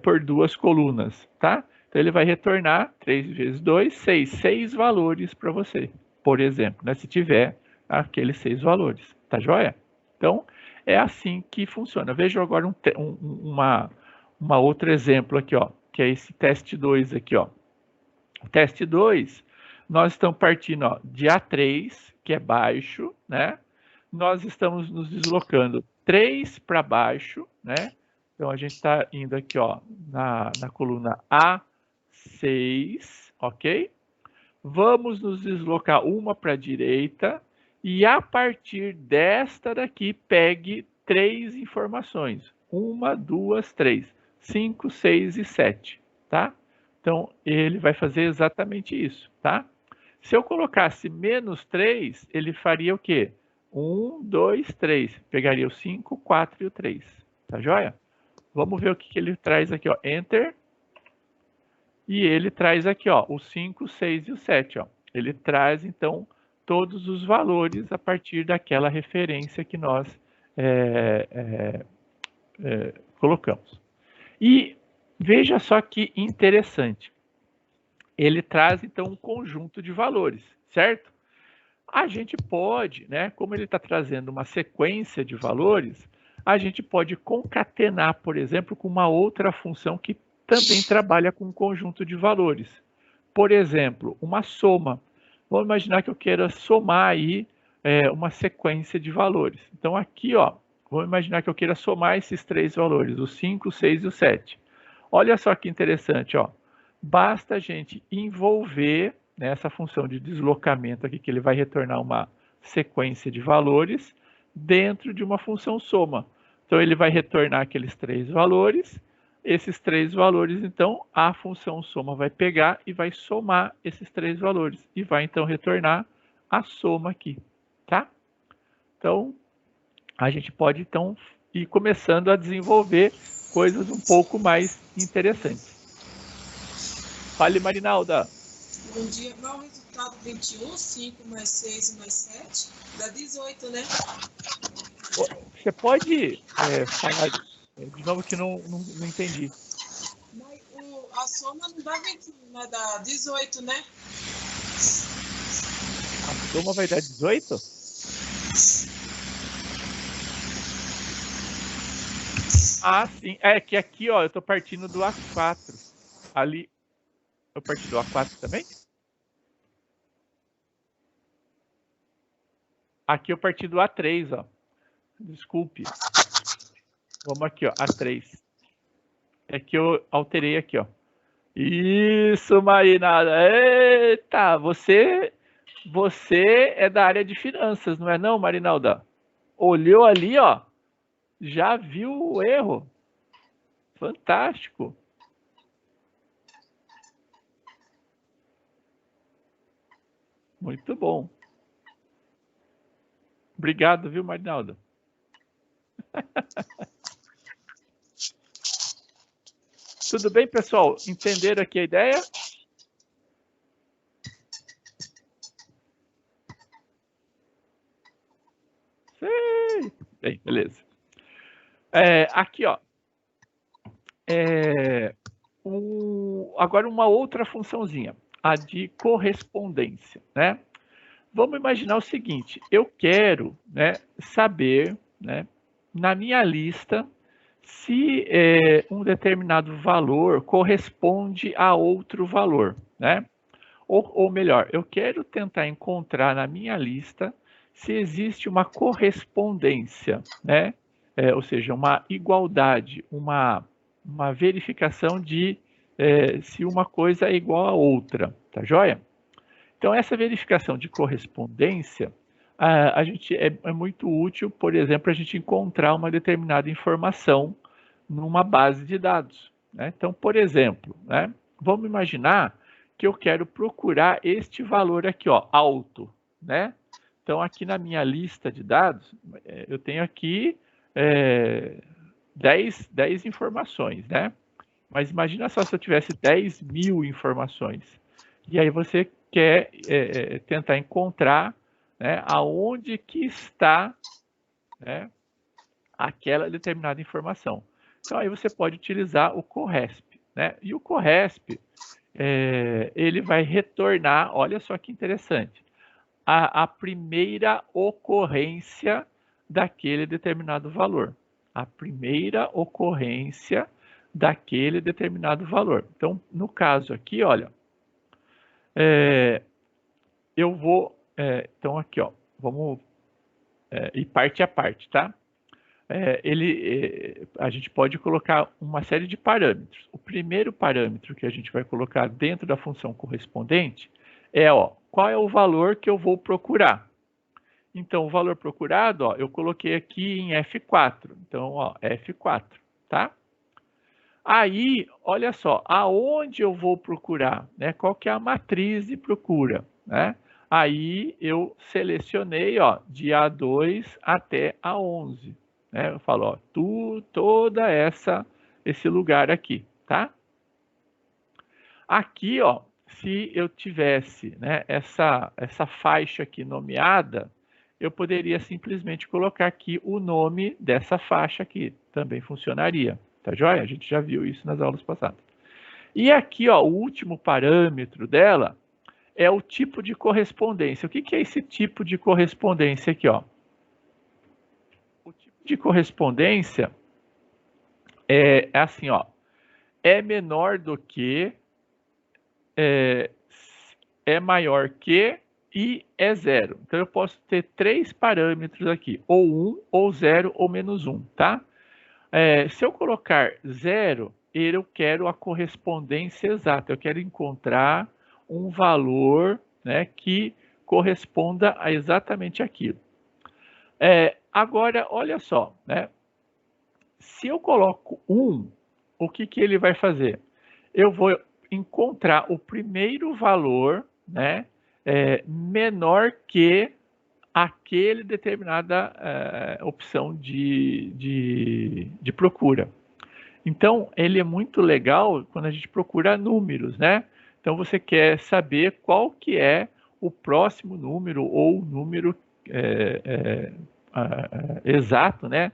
por 2 colunas, tá? Então, ele vai retornar 3 vezes 2, 6 valores para você, por exemplo, né, se tiver aqueles 6 valores, tá joia? Então, é assim que funciona. Veja agora uma outro exemplo aqui, ó, que é esse teste 2 aqui, ó. O teste 2, nós estamos partindo, ó, de A3, que é baixo, né? Nós estamos nos deslocando 3 para baixo, né? Então, a gente está indo aqui, ó, na coluna A6, ok? Vamos nos deslocar uma para a direita e, a partir desta daqui, pegue 3 informações. 1, 2, 3, 5, 6 e 7, tá? Então, ele vai fazer exatamente isso, tá? Se eu colocasse menos 3, ele faria o quê? 1, 2, 3. Pegaria o 5, 4 e o 3. Tá joia? Vamos ver o que ele traz aqui, ó. Enter. E ele traz aqui, ó, o 5, 6 e o 7, ó. Ele traz, então, todos os valores a partir daquela referência que nós colocamos. E veja só que interessante. Ele traz, então, um conjunto de valores, certo? A gente pode, né, como ele está trazendo uma sequência de valores, a gente pode concatenar, por exemplo, com uma outra função que também trabalha com um conjunto de valores. Por exemplo, uma soma. Vamos imaginar que eu queira somar aí uma sequência de valores. Então, aqui, ó, vamos imaginar que eu queira somar esses 3 valores, o 5, o 6 e o 7. Olha só que interessante, ó. Basta a gente envolver nessa função de deslocamento aqui, que ele vai retornar uma sequência de valores dentro de uma função soma. Então, ele vai retornar aqueles 3 valores. Esses 3 valores, então, a função soma vai pegar e vai somar esses 3 valores. E vai, então, retornar a soma aqui, tá? Então, a gente pode, então, ir começando a desenvolver coisas um pouco mais interessantes. Fale, Marinalda. Bom dia. Qual é o resultado? 21, 5 mais 6 mais 7, dá 18, né? Você pode falar de novo que não entendi. Mas a soma não dá 21, mas dá 18, né? A soma vai dar 18? Ah, sim. É que aqui, ó, eu tô partindo do A4. Ali, eu parti do A4 também? Aqui eu parti do A3, ó. Desculpe. Vamos aqui, ó, A3. É que eu alterei aqui, ó. Isso, Marinada. Eita, você é da área de finanças, não é não, Marinalda? Olhou ali, ó, já viu o erro. Fantástico. Muito bom. Obrigado, viu, Marinalda? Tudo bem, pessoal? Entenderam aqui a ideia? Sei. Bem, beleza. Aqui, ó. Agora uma outra funçãozinha, a de correspondência, né? Vamos imaginar o seguinte, eu quero, né, saber, né, na minha lista, se um determinado valor corresponde a outro valor, né? Ou melhor, eu quero tentar encontrar na minha lista se existe uma correspondência, né? Ou seja, uma igualdade, uma verificação de se uma coisa é igual a outra, tá joia? Então, essa verificação de correspondência, a gente é muito útil, por exemplo, a gente encontrar uma determinada informação numa base de dados, né? Então, por exemplo, né, vamos imaginar que eu quero procurar este valor aqui, ó, alto, né? Então, aqui na minha lista de dados, eu tenho aqui 10 informações, né? Mas imagina só se eu tivesse 10.000 informações. E aí você quer tentar encontrar, né, aonde que está, né, aquela determinada informação. Então, aí você pode utilizar o CORESP, né? E o CORESP, ele vai retornar, olha só que interessante, a primeira ocorrência daquele determinado valor. A primeira ocorrência daquele determinado valor. Então, no caso aqui, olha, eu vou, então aqui, ó, vamos ir parte a parte, tá? A gente pode colocar uma série de parâmetros. O primeiro parâmetro que a gente vai colocar dentro da função correspondente é, ó, qual é o valor que eu vou procurar. Então, o valor procurado, ó, eu coloquei aqui em F4. Então, ó, F4, tá? Aí, olha só, aonde eu vou procurar, né? Qual que é a matriz de procura, né? Aí eu selecionei, ó, de A2 até A11, né? Eu falo, ó, toda esse lugar aqui, tá? Aqui, ó, se eu tivesse, né, essa faixa aqui nomeada, eu poderia simplesmente colocar aqui o nome dessa faixa aqui, também funcionaria. Tá joia? A gente já viu isso nas aulas passadas. E aqui, ó, o último parâmetro dela é o tipo de correspondência. O que é esse tipo de correspondência aqui, ó? O tipo de correspondência é assim, ó, é menor do que, é maior que e é zero. Então, eu posso ter 3 parâmetros aqui, ou 1, ou 0, ou menos 1, tá? Se eu colocar 0, eu quero a correspondência exata. Eu quero encontrar um valor, né, que corresponda a exatamente aquilo. Agora, olha só, né? Se eu coloco 1, o que ele vai fazer? Eu vou encontrar o primeiro valor, né, menor que aquele determinada opção de procura. Então, ele é muito legal quando a gente procura números, né? Então, você quer saber qual que é o próximo número ou o número exato, né?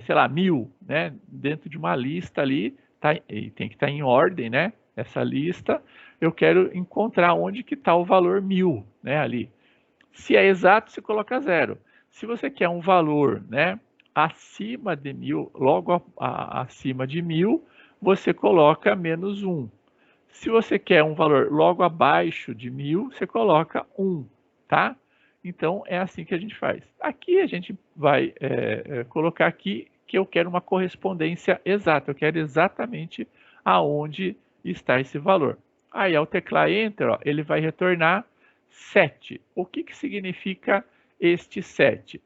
Sei lá, 1000, né? Dentro de uma lista ali, tá, e tem que estar em ordem, né? Essa lista, eu quero encontrar onde que está o valor 1000, né? Ali. Se é exato, você coloca 0. Se você quer um valor, né, acima de 1000, logo acima de 1000, você coloca menos 1. Se você quer um valor logo abaixo de 1000, você coloca 1, tá? Então, é assim que a gente faz. Aqui a gente vai colocar aqui que eu quero uma correspondência exata. Eu quero exatamente aonde está esse valor. Aí, ao teclar Enter, ó, ele vai retornar 7. O que significa este 7?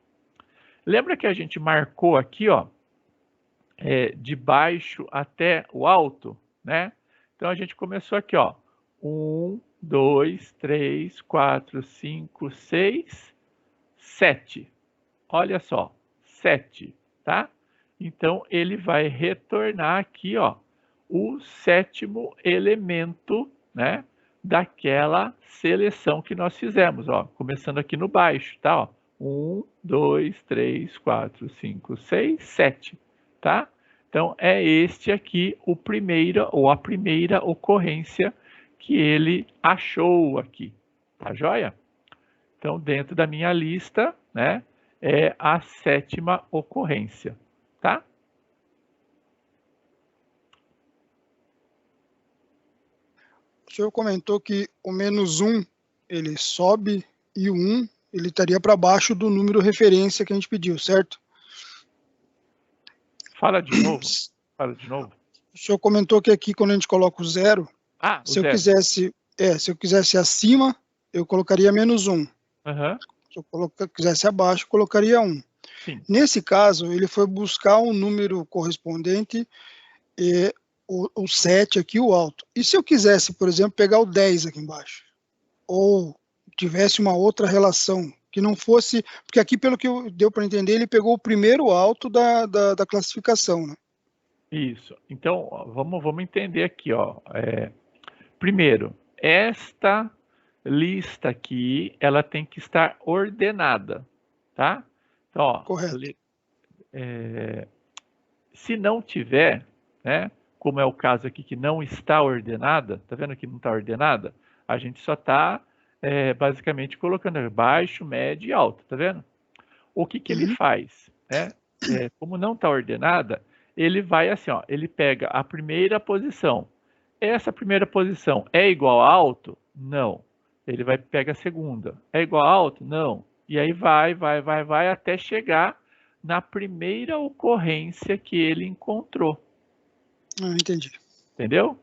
Lembra que a gente marcou aqui, ó, de baixo até o alto, né? Então, a gente começou aqui, ó, 1, 2, 3, 4, 5, 6, 7. Olha só, 7, tá? Então, ele vai retornar aqui, ó, o 7º elemento, né, daquela seleção que nós fizemos, ó, começando aqui no baixo, tá? Ó, 1, 2, 3, 4, 5, 6, 7, tá? Então, é este aqui o primeiro, ou a primeira ocorrência que ele achou aqui, tá joia? Então, dentro da minha lista, né, é a 7ª ocorrência, tá? O senhor comentou que o menos 1, ele sobe e o 1, ele estaria para baixo do número referência que a gente pediu, certo? Fala de novo. Fala de novo. O senhor comentou que aqui, quando a gente coloca o 0, se eu quisesse acima, eu colocaria menos 1. Uhum. Se eu quisesse abaixo, eu colocaria 1. Sim. Nesse caso, ele foi buscar um número correspondente, o 7 aqui, o alto. E se eu quisesse, por exemplo, pegar o 10 aqui embaixo? Ou tivesse uma outra relação, que não fosse... Porque aqui, pelo que deu para entender, ele pegou o primeiro alto da classificação, né? Isso. Então, ó, vamos entender aqui, ó. Primeiro, esta lista aqui, ela tem que estar ordenada, tá? Então, ó, Correto. se não tiver, né, como é o caso aqui que não está ordenada, tá vendo que não está ordenada? A gente só está basicamente colocando baixo, médio e alto, tá vendo? O que ele faz, né? Como não está ordenada, ele vai assim, ó, ele pega a primeira posição. Essa primeira posição é igual a alto? Não. Ele vai pegar a segunda. É igual a alto? Não. E aí vai até chegar na primeira ocorrência que ele encontrou. Entendi. Entendeu?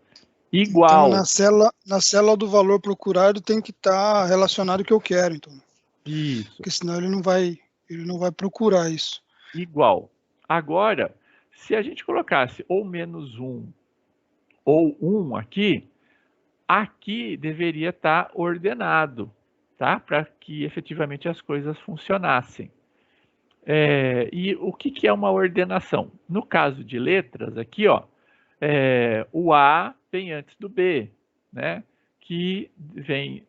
Igual. Então, na célula do valor procurado tem que estar relacionado ao que eu quero, então. Isso. Porque senão ele não vai procurar isso. Igual. Agora, se a gente colocasse ou -1 ou 1 aqui deveria estar ordenado, tá? Para que efetivamente as coisas funcionassem. E o que é uma ordenação? No caso de letras, aqui, ó, o A vem antes do B, né? Que vem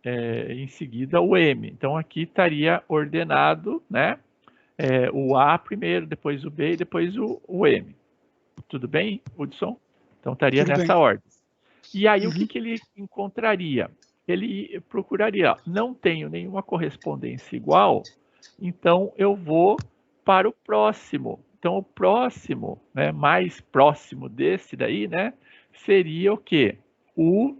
em seguida o M. Então aqui estaria ordenado, né? O A primeiro, depois o B e depois o M. Tudo bem, Hudson? Então estaria Tudo nessa bem. ordem. E aí o que ele encontraria? Ele procuraria, não tenho nenhuma correspondência igual, então eu vou para o próximo. Então o próximo, né, mais próximo desse daí, né, seria o quê? O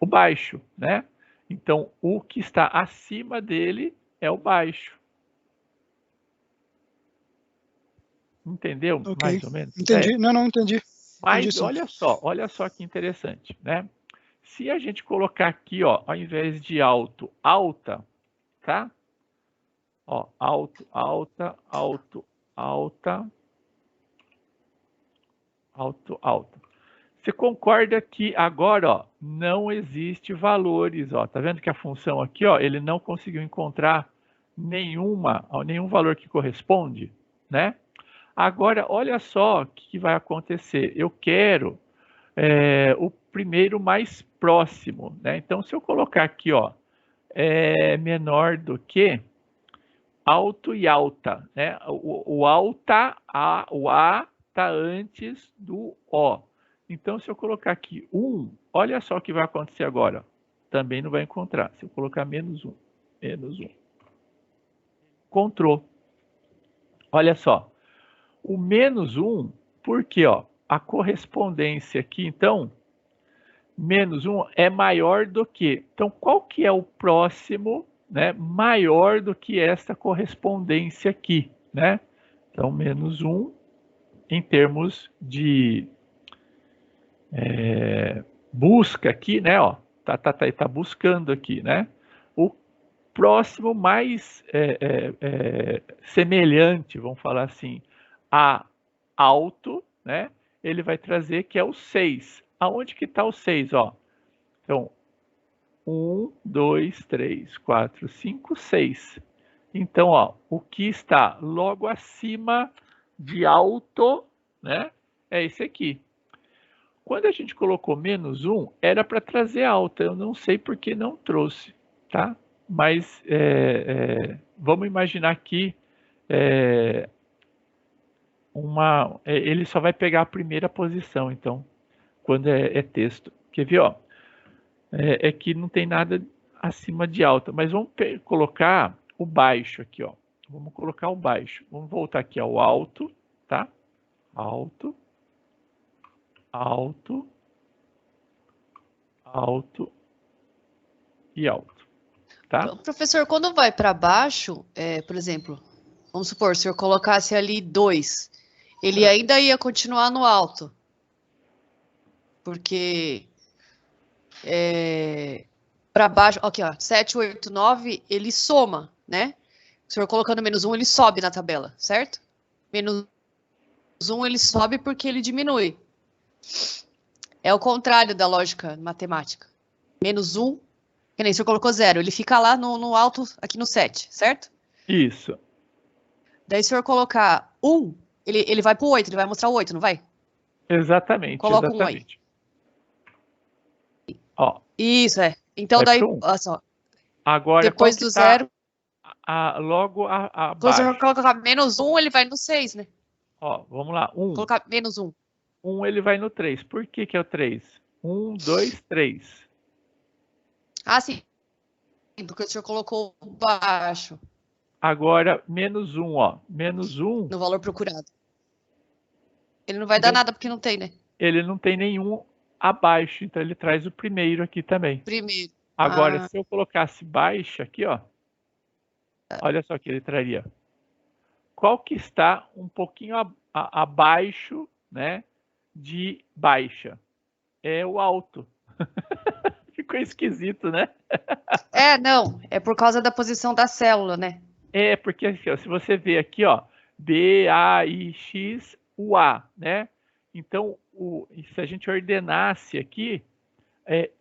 baixo, né? Então o que está acima dele é o baixo. Entendeu? Ok. Mais ou menos? Entendi. Não, entendi. Mas olha só que interessante, né? Se a gente colocar aqui, ó, ao invés de alto, alta, tá? Ó, alto, alta, alto, alta, alto, alta. Você concorda que agora, ó, não existe valores, ó. Tá vendo que a função aqui, ó, ele não conseguiu encontrar nenhum valor que corresponde, né? Agora, olha só o que vai acontecer. Eu quero o primeiro mais próximo, né? Então, se eu colocar aqui, ó, menor do que alto e alta, né? O A está antes do O. Então, se eu colocar aqui 1, olha só o que vai acontecer agora. Também não vai encontrar. Se eu colocar -1, encontrou. Olha só. O -1, por quê? Ó, a correspondência aqui, então, -1 é maior do que. Então, qual que é o próximo, né, maior do que esta correspondência aqui, né? Então, -1 em termos de busca aqui, né? Ó, tá buscando aqui, né? O próximo mais semelhante, vamos falar assim, a alto, né? Ele vai trazer que é o 6. Aonde que está o 6, ó? Então, 1, 2, 3, 4, 5, 6. Então, ó, o que está logo acima de alto, né? É esse aqui. Quando a gente colocou -1, era para trazer alta. Eu não sei por que não trouxe, tá? Mas vamos imaginar aqui ele só vai pegar a primeira posição, então, quando é texto. Quer ver, ó? É que não tem nada acima de alta, mas vamos colocar o baixo aqui, ó. Vamos colocar o baixo. Vamos voltar aqui ao alto, tá? Alto, alto, alto e alto, tá? Professor, quando vai para baixo, por exemplo, vamos supor, se eu colocasse ali 2, ele ainda ia continuar no alto. Porque para baixo, aqui, ó, 7, 8, 9, ele soma, né? O senhor colocando menos 1, ele sobe na tabela, certo? Menos 1, ele sobe porque ele diminui. É o contrário da lógica matemática. Menos 1, que nem o senhor colocou 0, ele fica lá no alto, aqui no 7, certo? Isso. Daí, se o senhor colocar 1, ele vai pro 8, ele vai mostrar o 8, não vai? Exatamente, Coloca um exatamente. Ó, isso, é. Então, vai daí, pro 1. olha só, Agora, depois qual que do tá 0, logo quando o senhor abaixo? colocar menos 1, ele vai no 6, né? Ó, vamos lá. 1. Colocar menos 1. 1 ele vai no 3. Por que que é o 3? 1, 2, 3. Ah, sim. Porque o senhor colocou baixo Agora, menos 1, ó. Menos 1, no valor procurado. Ele não vai dar nada porque não tem, né? ele não tem nenhum abaixo, então ele traz o primeiro aqui também. Primeiro. Agora, se eu colocasse baixa aqui, ó, olha só o que ele traria. Qual que está um pouquinho abaixo, né, de baixa? É o alto. Ficou esquisito, né? Não. É por causa da posição da célula, né? É, porque assim, ó, se você ver aqui, ó, B, A, I, X, o A, né? Então, se a gente ordenasse aqui,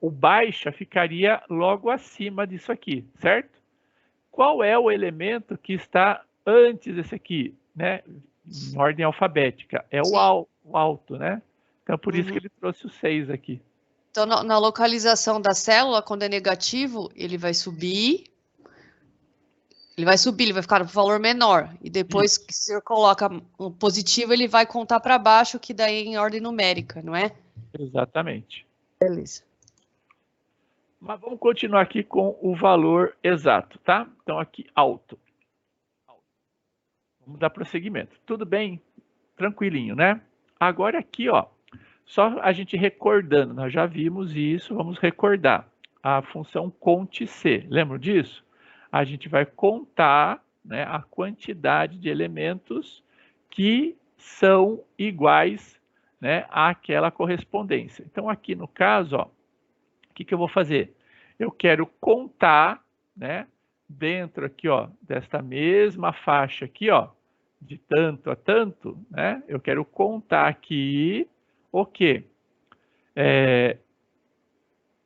o baixa ficaria logo acima disso aqui, certo? Qual é o elemento que está antes desse aqui, né? Em ordem alfabética? É o alto, né? Então, por isso que ele trouxe o 6 aqui. Então, na localização da célula, quando é negativo, ele vai subir. Ele vai ficar no valor menor. E depois que o senhor coloca um positivo, ele vai contar para baixo, que daí é em ordem numérica, não é? Exatamente. Beleza. Mas vamos continuar aqui com o valor exato, tá? Então, aqui, alto. Vamos dar prosseguimento. Tudo bem? Tranquilinho, né? Agora aqui, ó, só a gente recordando, nós já vimos isso, vamos recordar. A função conte-c, lembram disso? A gente vai contar, né, a quantidade de elementos que são iguais, né, àquela correspondência. Então, aqui no caso, ó, o que eu vou fazer? Eu quero contar, né, dentro aqui, ó, desta mesma faixa aqui, ó, de tanto a tanto, né, eu quero contar aqui o quê?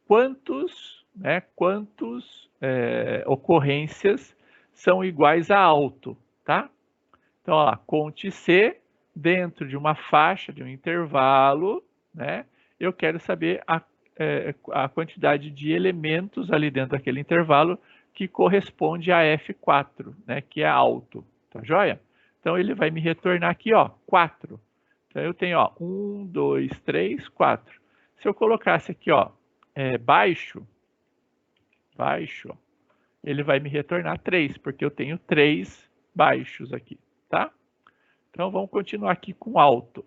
Quantos ocorrências são iguais a alto, tá? Então, ó lá, conte C dentro de uma faixa, de um intervalo, né? Eu quero saber a quantidade de elementos ali dentro daquele intervalo que corresponde a F4, né? Que é alto, tá joia? Então, ele vai me retornar aqui, ó, 4. Então, eu tenho, ó, 1, 2, 3, 4. Se eu colocasse aqui, ó, baixo, ele vai me retornar 3, porque eu tenho 3 baixos aqui, tá? Então, vamos continuar aqui com alto.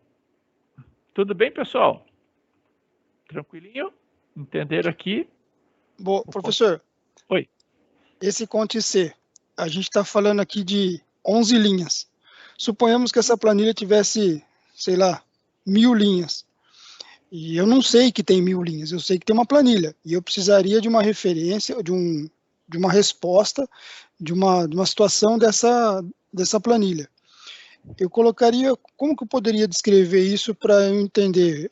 Tudo bem, pessoal? Tranquilinho? Entenderam aqui? Bom, professor. Oi. Esse conte C, a gente está falando aqui de 11 linhas. Suponhamos que essa planilha tivesse, sei lá, 1000 linhas. E eu não sei que tem 1000 linhas, eu sei que tem uma planilha. E eu precisaria de uma referência, de uma resposta, de uma situação dessa planilha. Eu colocaria, como que eu poderia descrever isso para eu entender,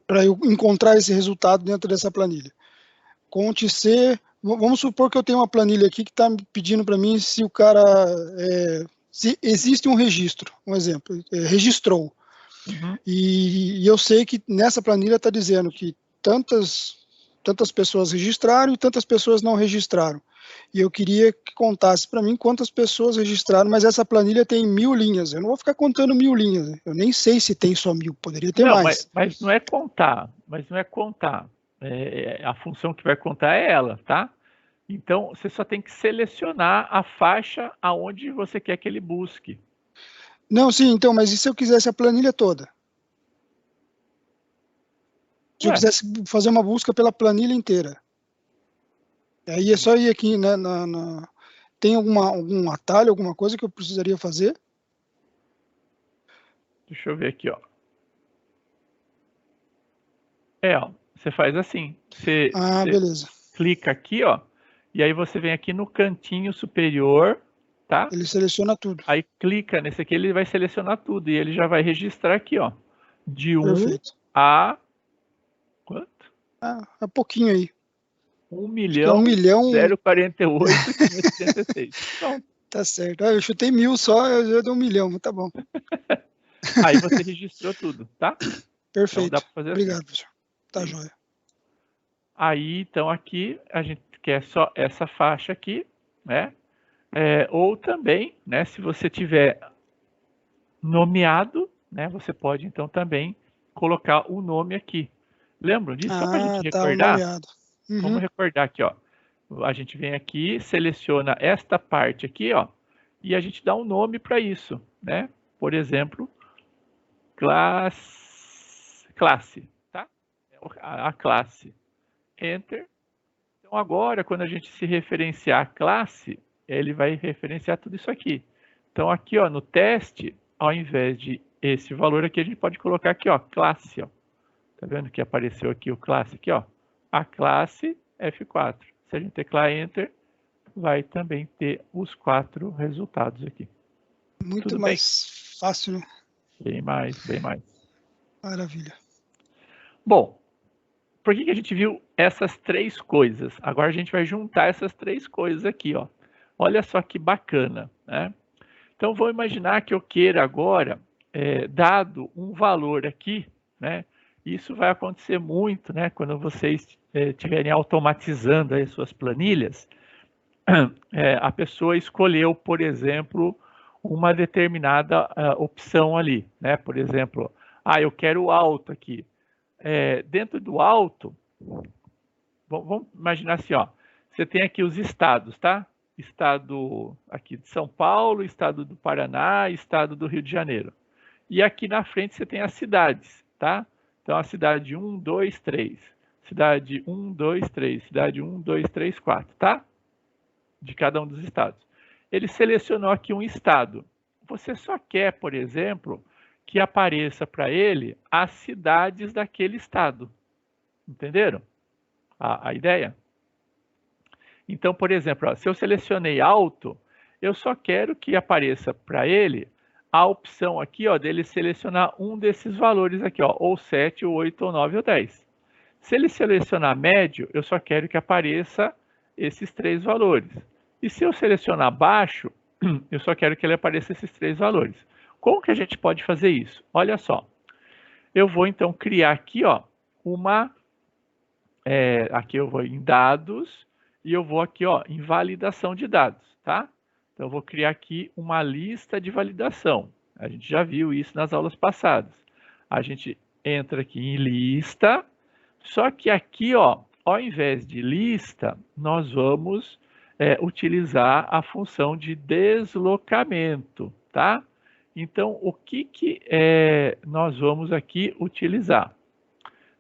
para eu encontrar esse resultado dentro dessa planilha? Conte C, vamos supor que eu tenho uma planilha aqui que está pedindo para mim se o cara, se existe um registro, um exemplo, registrou. Uhum. E eu sei que nessa planilha está dizendo que tantas pessoas registraram e tantas pessoas não registraram. E eu queria que contasse para mim quantas pessoas registraram, mas essa planilha tem 1000 linhas. Eu não vou ficar contando 1000 linhas. Eu nem sei se tem só 1000, poderia ter mais. Mas não é contar. A função que vai contar é ela, tá? Então, você só tem que selecionar a faixa aonde você quer que ele busque. Não, sim, então, mas e se eu quisesse a planilha toda? Se eu quisesse fazer uma busca pela planilha inteira? Aí é só ir aqui, né, tem algum atalho, alguma coisa que eu precisaria fazer? Deixa eu ver aqui, ó. Ó, você faz assim. Beleza. clica aqui, ó, e aí você vem aqui no cantinho superior, tá? Ele seleciona tudo. Aí clica nesse aqui, ele vai selecionar tudo, e ele já vai registrar aqui, ó, de 1 Perfeito. a... quanto? É pouquinho aí. 1 Acho que é 1 milhão. 048.586. Pronto. Tá certo. Eu chutei 1.000 só, eu já dei 1 milhão, mas tá bom. Aí você registrou tudo, tá? Perfeito. Então dá para fazer Obrigado, assim. professor. Tá joia. Aí, então, aqui a gente quer só essa faixa aqui, né? Ou também, né, se você tiver nomeado, né, você pode, então, também colocar o nome aqui. Lembram disso? Só para a gente Tá, o recordar. nomeado. Vamos recordar aqui, ó. A gente vem aqui, seleciona esta parte aqui, ó, e a gente dá um nome para isso, né? Por exemplo, classe, tá? A classe. Enter. Então agora, quando a gente se referenciar a classe, ele vai referenciar tudo isso aqui. Então aqui, ó, no teste, ao invés de esse valor aqui, a gente pode colocar aqui, ó, classe, ó. Tá vendo que apareceu aqui o classe aqui, ó? A classe F4. Se a gente teclar Enter, vai também ter os 4 resultados aqui. Muito Tudo mais fácil, né? Bem mais, bem mais. Maravilha. Bom, por que a gente viu essas 3 coisas? Agora a gente vai juntar essas 3 coisas aqui, ó. Olha só que bacana, né? Então, vou imaginar que eu queira agora, dado um valor aqui, né? Isso vai acontecer muito, né? Quando vocês estiverem automatizando as suas planilhas, a pessoa escolheu, por exemplo, uma determinada opção ali, né? Por exemplo, eu quero o alto aqui. Dentro do alto, vamos imaginar assim, ó, você tem aqui os estados, tá? Estado aqui de São Paulo, estado do Paraná, estado do Rio de Janeiro. E aqui na frente você tem as cidades, tá? Então a cidade 1, 2, 3. Cidade 1, 2, 3. Cidade 1, 2, 3, 4, tá? De cada um dos estados. Ele selecionou aqui um estado. Você só quer, por exemplo, que apareça para ele as cidades daquele estado. Entenderam a ideia? Então, por exemplo, ó, se eu selecionei alto, eu só quero que apareça para ele a opção aqui, ó, dele selecionar um desses valores aqui, ó, ou 7, ou 8, ou 9, ou 10. Se ele selecionar médio, eu só quero que apareça esses 3 valores. E se eu selecionar baixo, eu só quero que ele apareça esses 3 valores. Como que a gente pode fazer isso? Olha só. Eu vou, então, criar aqui, ó, aqui eu vou em dados, e eu vou aqui, ó, em validação de dados, tá? Então, eu vou criar aqui uma lista de validação. A gente já viu isso nas aulas passadas. A gente entra aqui em lista, só que aqui, ó, ao invés de lista, nós vamos utilizar a função de deslocamento, tá? Então, o que nós vamos aqui utilizar?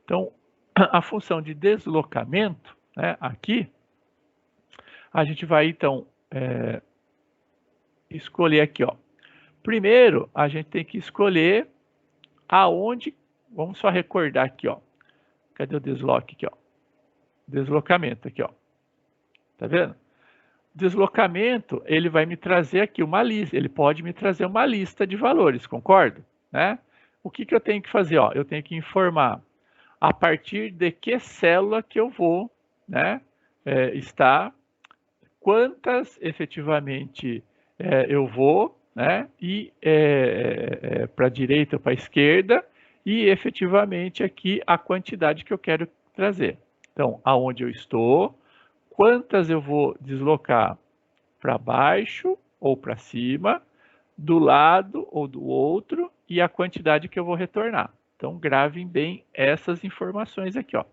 Então, a função de deslocamento, né, aqui, a gente vai, então, escolher aqui, ó. Primeiro, a gente tem que escolher aonde, vamos só recordar aqui, ó. Cadê o desloque aqui, ó? Deslocamento aqui, ó. Tá vendo? Deslocamento, ele vai me trazer aqui uma lista, ele pode me trazer uma lista de valores, concorda? Né? O que eu tenho que fazer? Ó? Eu tenho que informar a partir de que célula que eu vou, né, estar, quantas efetivamente eu vou, né, e para a direita ou para a esquerda, e efetivamente aqui a quantidade que eu quero trazer. Então, aonde eu estou, quantas eu vou deslocar para baixo ou para cima, do lado ou do outro, e a quantidade que eu vou retornar. Então, gravem bem essas informações aqui, ó.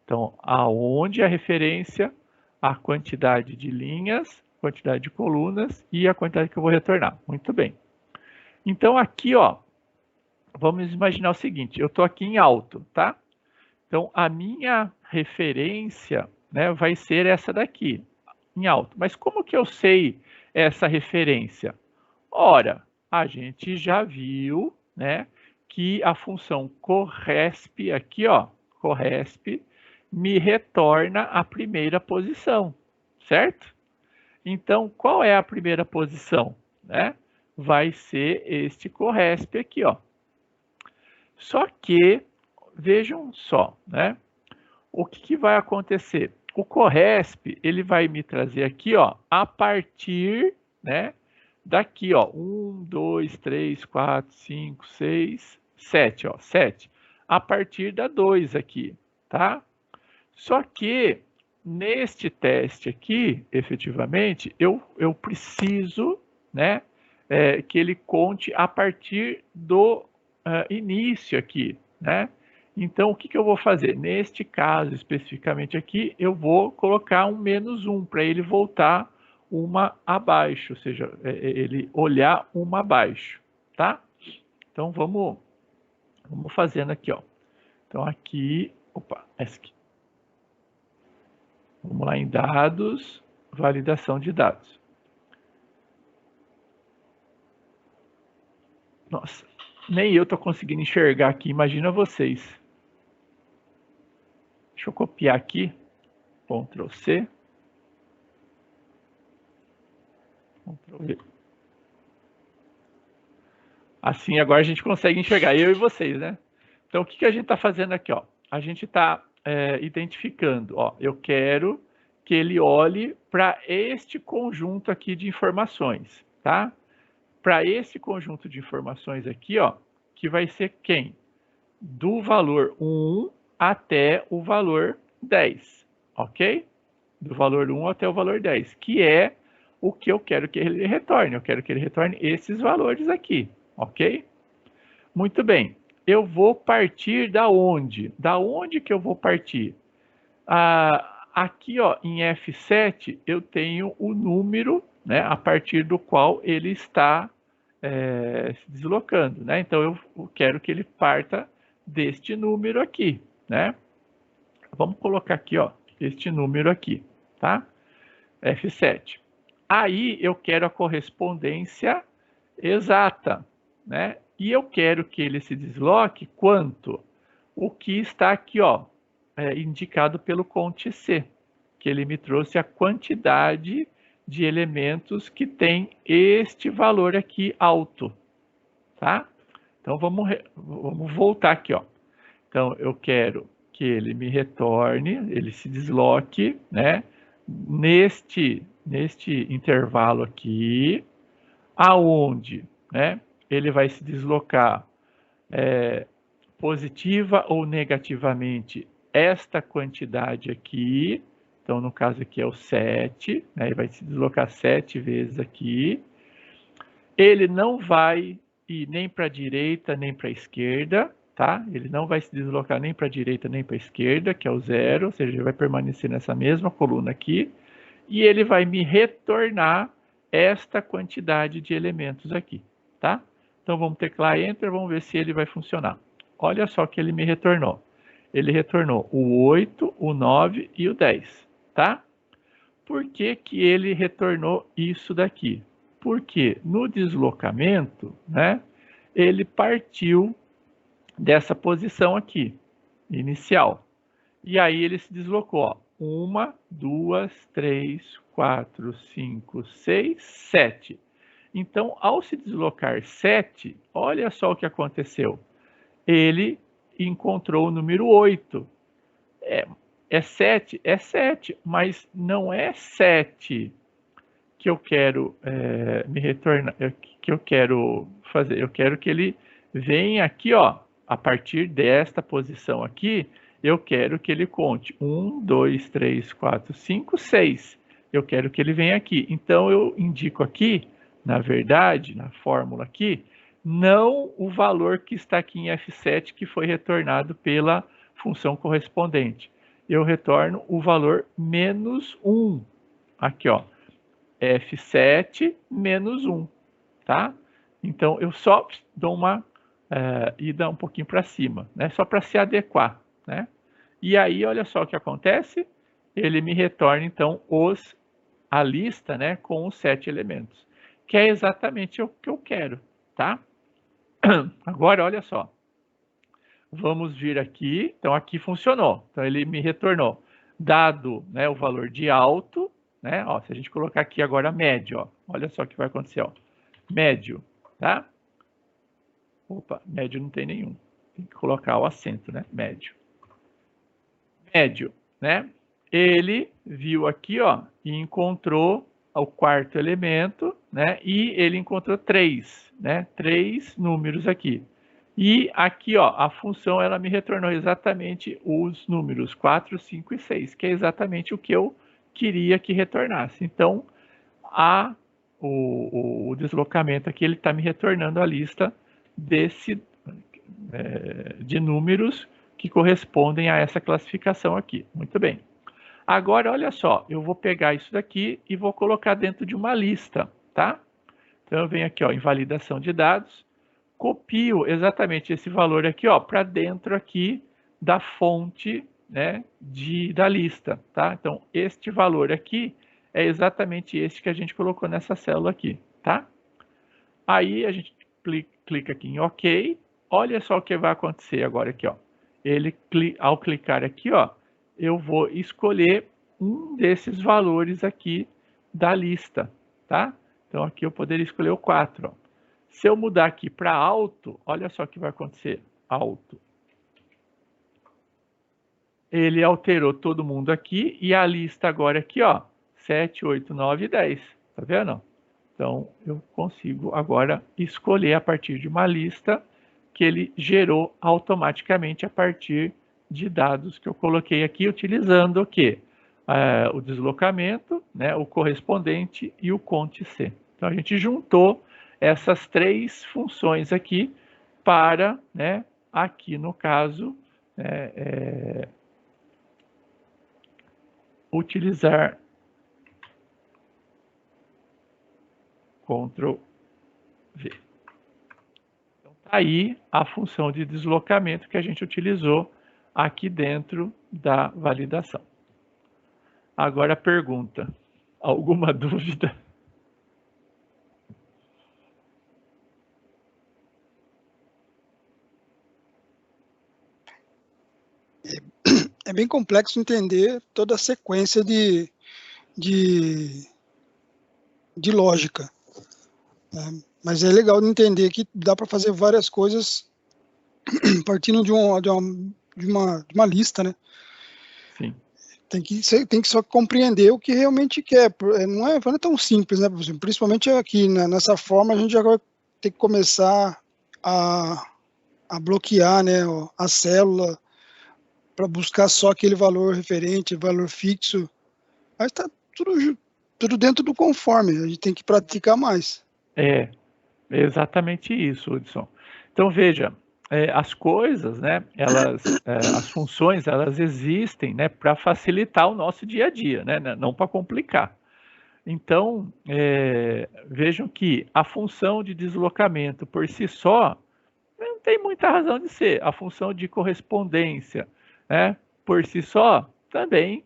Então, aonde a referência, a quantidade de linhas, quantidade de colunas e a quantidade que eu vou retornar. Muito bem. Então, aqui, ó, vamos imaginar o seguinte, eu estou aqui em alto, tá? Então, a minha referência, né, vai ser essa daqui, em alto. Mas como que eu sei essa referência? Ora, a gente já viu, né, que a função corresp aqui, ó, corresp, me retorna a primeira posição, certo? Então, qual é a primeira posição, né? Vai ser este CORRESP aqui, ó. Só que, vejam só, né? O que vai acontecer? O CORRESP, ele vai me trazer aqui, ó, a partir, né, daqui, ó, 1, 2, 3, 4, 5, 6, 7, ó, 7. A partir da 2 aqui, tá? Só que, neste teste aqui, efetivamente, eu preciso, né, que ele conte a partir do início aqui, né? Então, o que eu vou fazer? Neste caso, especificamente aqui, eu vou colocar um -1 para ele voltar uma abaixo, ou seja, ele olhar uma abaixo, tá? Então, vamos fazendo aqui, ó. Então, aqui, opa, essa aqui. Vamos lá em dados, validação de dados. Nossa, nem eu estou conseguindo enxergar aqui, imagina vocês. Deixa eu copiar aqui, Ctrl C, Ctrl V. Assim agora a gente consegue enxergar, eu e vocês, né? Então o que a gente está fazendo aqui, ó? A gente está identificando, ó, eu quero que ele olhe para este conjunto aqui de informações, tá? Para esse conjunto de informações aqui, ó, que vai ser quem? Do valor 1 até o valor 10, ok? Do valor 1 até o valor 10, que é o que eu quero que ele retorne. Eu quero que ele retorne esses valores aqui, ok? Muito bem. Eu vou partir da onde? Da onde que eu vou partir? Aqui, ó, em F7, eu tenho o número, né, a partir do qual ele está se deslocando, né? Então, eu quero que ele parta deste número aqui, né? Vamos colocar aqui, ó, este número aqui, tá? F7. Aí, eu quero a correspondência exata, né? E eu quero que ele se desloque quanto? O que está aqui, ó, indicado pelo CONT-C, que ele me trouxe a quantidade de elementos que tem este valor aqui alto, tá? Então, vamos voltar aqui, ó. Então, eu quero que ele me retorne, ele se desloque, né? Neste intervalo aqui, aonde, né? Ele vai se deslocar positiva ou negativamente esta quantidade aqui. Então, no caso aqui é o 7, né? Ele vai se deslocar 7 vezes aqui. Ele não vai ir nem para a direita, nem para a esquerda, tá? Ele não vai se deslocar nem para a direita, nem para a esquerda, que é o 0, ou seja, ele vai permanecer nessa mesma coluna aqui. E ele vai me retornar esta quantidade de elementos aqui, tá? Então, vamos teclar Enter, vamos ver se ele vai funcionar. Olha só que ele me retornou. Ele retornou o 8, o 9 e o 10, tá? Por que que ele retornou isso daqui? Porque no deslocamento, né, ele partiu dessa posição aqui, inicial. E aí ele se deslocou, ó. 1, 2, 3, 4, 5, 6, 7. Então, ao se deslocar 7, olha só o que aconteceu. Ele encontrou o número 8. É 7? É 7, mas não é 7 que eu quero me retornar, que eu quero fazer. Eu quero que ele venha aqui, ó, a partir desta posição aqui, eu quero que ele conte 1, 2, 3, 4, 5, 6. Eu quero que ele venha aqui. Então, eu indico aqui, na verdade, na fórmula aqui, não o valor que está aqui em F7, que foi retornado pela função correspondente. Eu retorno o valor -1. Aqui, ó, F7 menos 1, tá? Então, eu só dou uma ida um pouquinho para cima, né? Só para se adequar, né? E aí, olha só o que acontece. Ele me retorna, então, a lista, né, com os 7 elementos, que é exatamente o que eu quero, tá? Agora, olha só. Vamos vir aqui, então aqui funcionou, então ele me retornou. Dado, né, o valor de alto, né, ó, se a gente colocar aqui agora médio, ó, olha só o que vai acontecer, ó, médio, tá? Opa, médio não tem nenhum, tem que colocar o acento, né, médio. Médio, né? Ele viu aqui, ó, e encontrou o quarto elemento, né? E ele encontrou 3, né? 3 números aqui. E aqui, ó, a função ela me retornou exatamente os números 4, 5 e 6, que é exatamente o que eu queria que retornasse. Então, o deslocamento aqui ele está me retornando a lista de números que correspondem a essa classificação aqui. Muito bem. Agora, olha só, eu vou pegar isso daqui e vou colocar dentro de uma lista, tá? Então, eu venho aqui, ó, em validação de dados, copio exatamente esse valor aqui, ó, para dentro aqui da fonte, né, da lista, tá? Então, este valor aqui é exatamente este que a gente colocou nessa célula aqui, tá? Aí, a gente clica aqui em OK. Olha só o que vai acontecer agora aqui, ó. Ao clicar aqui, ó, eu vou escolher um desses valores aqui da lista, tá? Então, aqui eu poderia escolher o 4, ó. Se eu mudar aqui para alto, olha só o que vai acontecer. Alto. Ele alterou todo mundo aqui e a lista agora aqui, ó, 7, 8, 9 e 10. Tá vendo? Então, eu consigo agora escolher a partir de uma lista que ele gerou automaticamente a partir de dados que eu coloquei aqui, utilizando o quê? O deslocamento, né, o correspondente e o CONT-C. Então, a gente juntou essas 3 funções aqui para, né, aqui no caso, utilizar Ctrl V. Então, tá aí a função de deslocamento que a gente utilizou aqui dentro da validação. Agora a pergunta, alguma dúvida? É bem complexo entender toda a sequência de lógica, né? Mas é legal de entender que dá para fazer várias coisas partindo de uma lista, né? Sim. Tem que só compreender o que realmente quer. Não é tão simples, né, professor? Principalmente aqui, né? Nessa forma, a gente já vai ter que começar a bloquear, né, a célula para buscar só aquele valor referente, valor fixo. Mas está tudo dentro do conforme. A gente tem que praticar mais. É exatamente isso, Hudson. Então, veja, as coisas, né, as funções, elas existem, né, para facilitar o nosso dia a dia, né, não para complicar. Então, vejam que a função de deslocamento por si só não tem muita razão de ser. A função de correspondência, né, por si só, também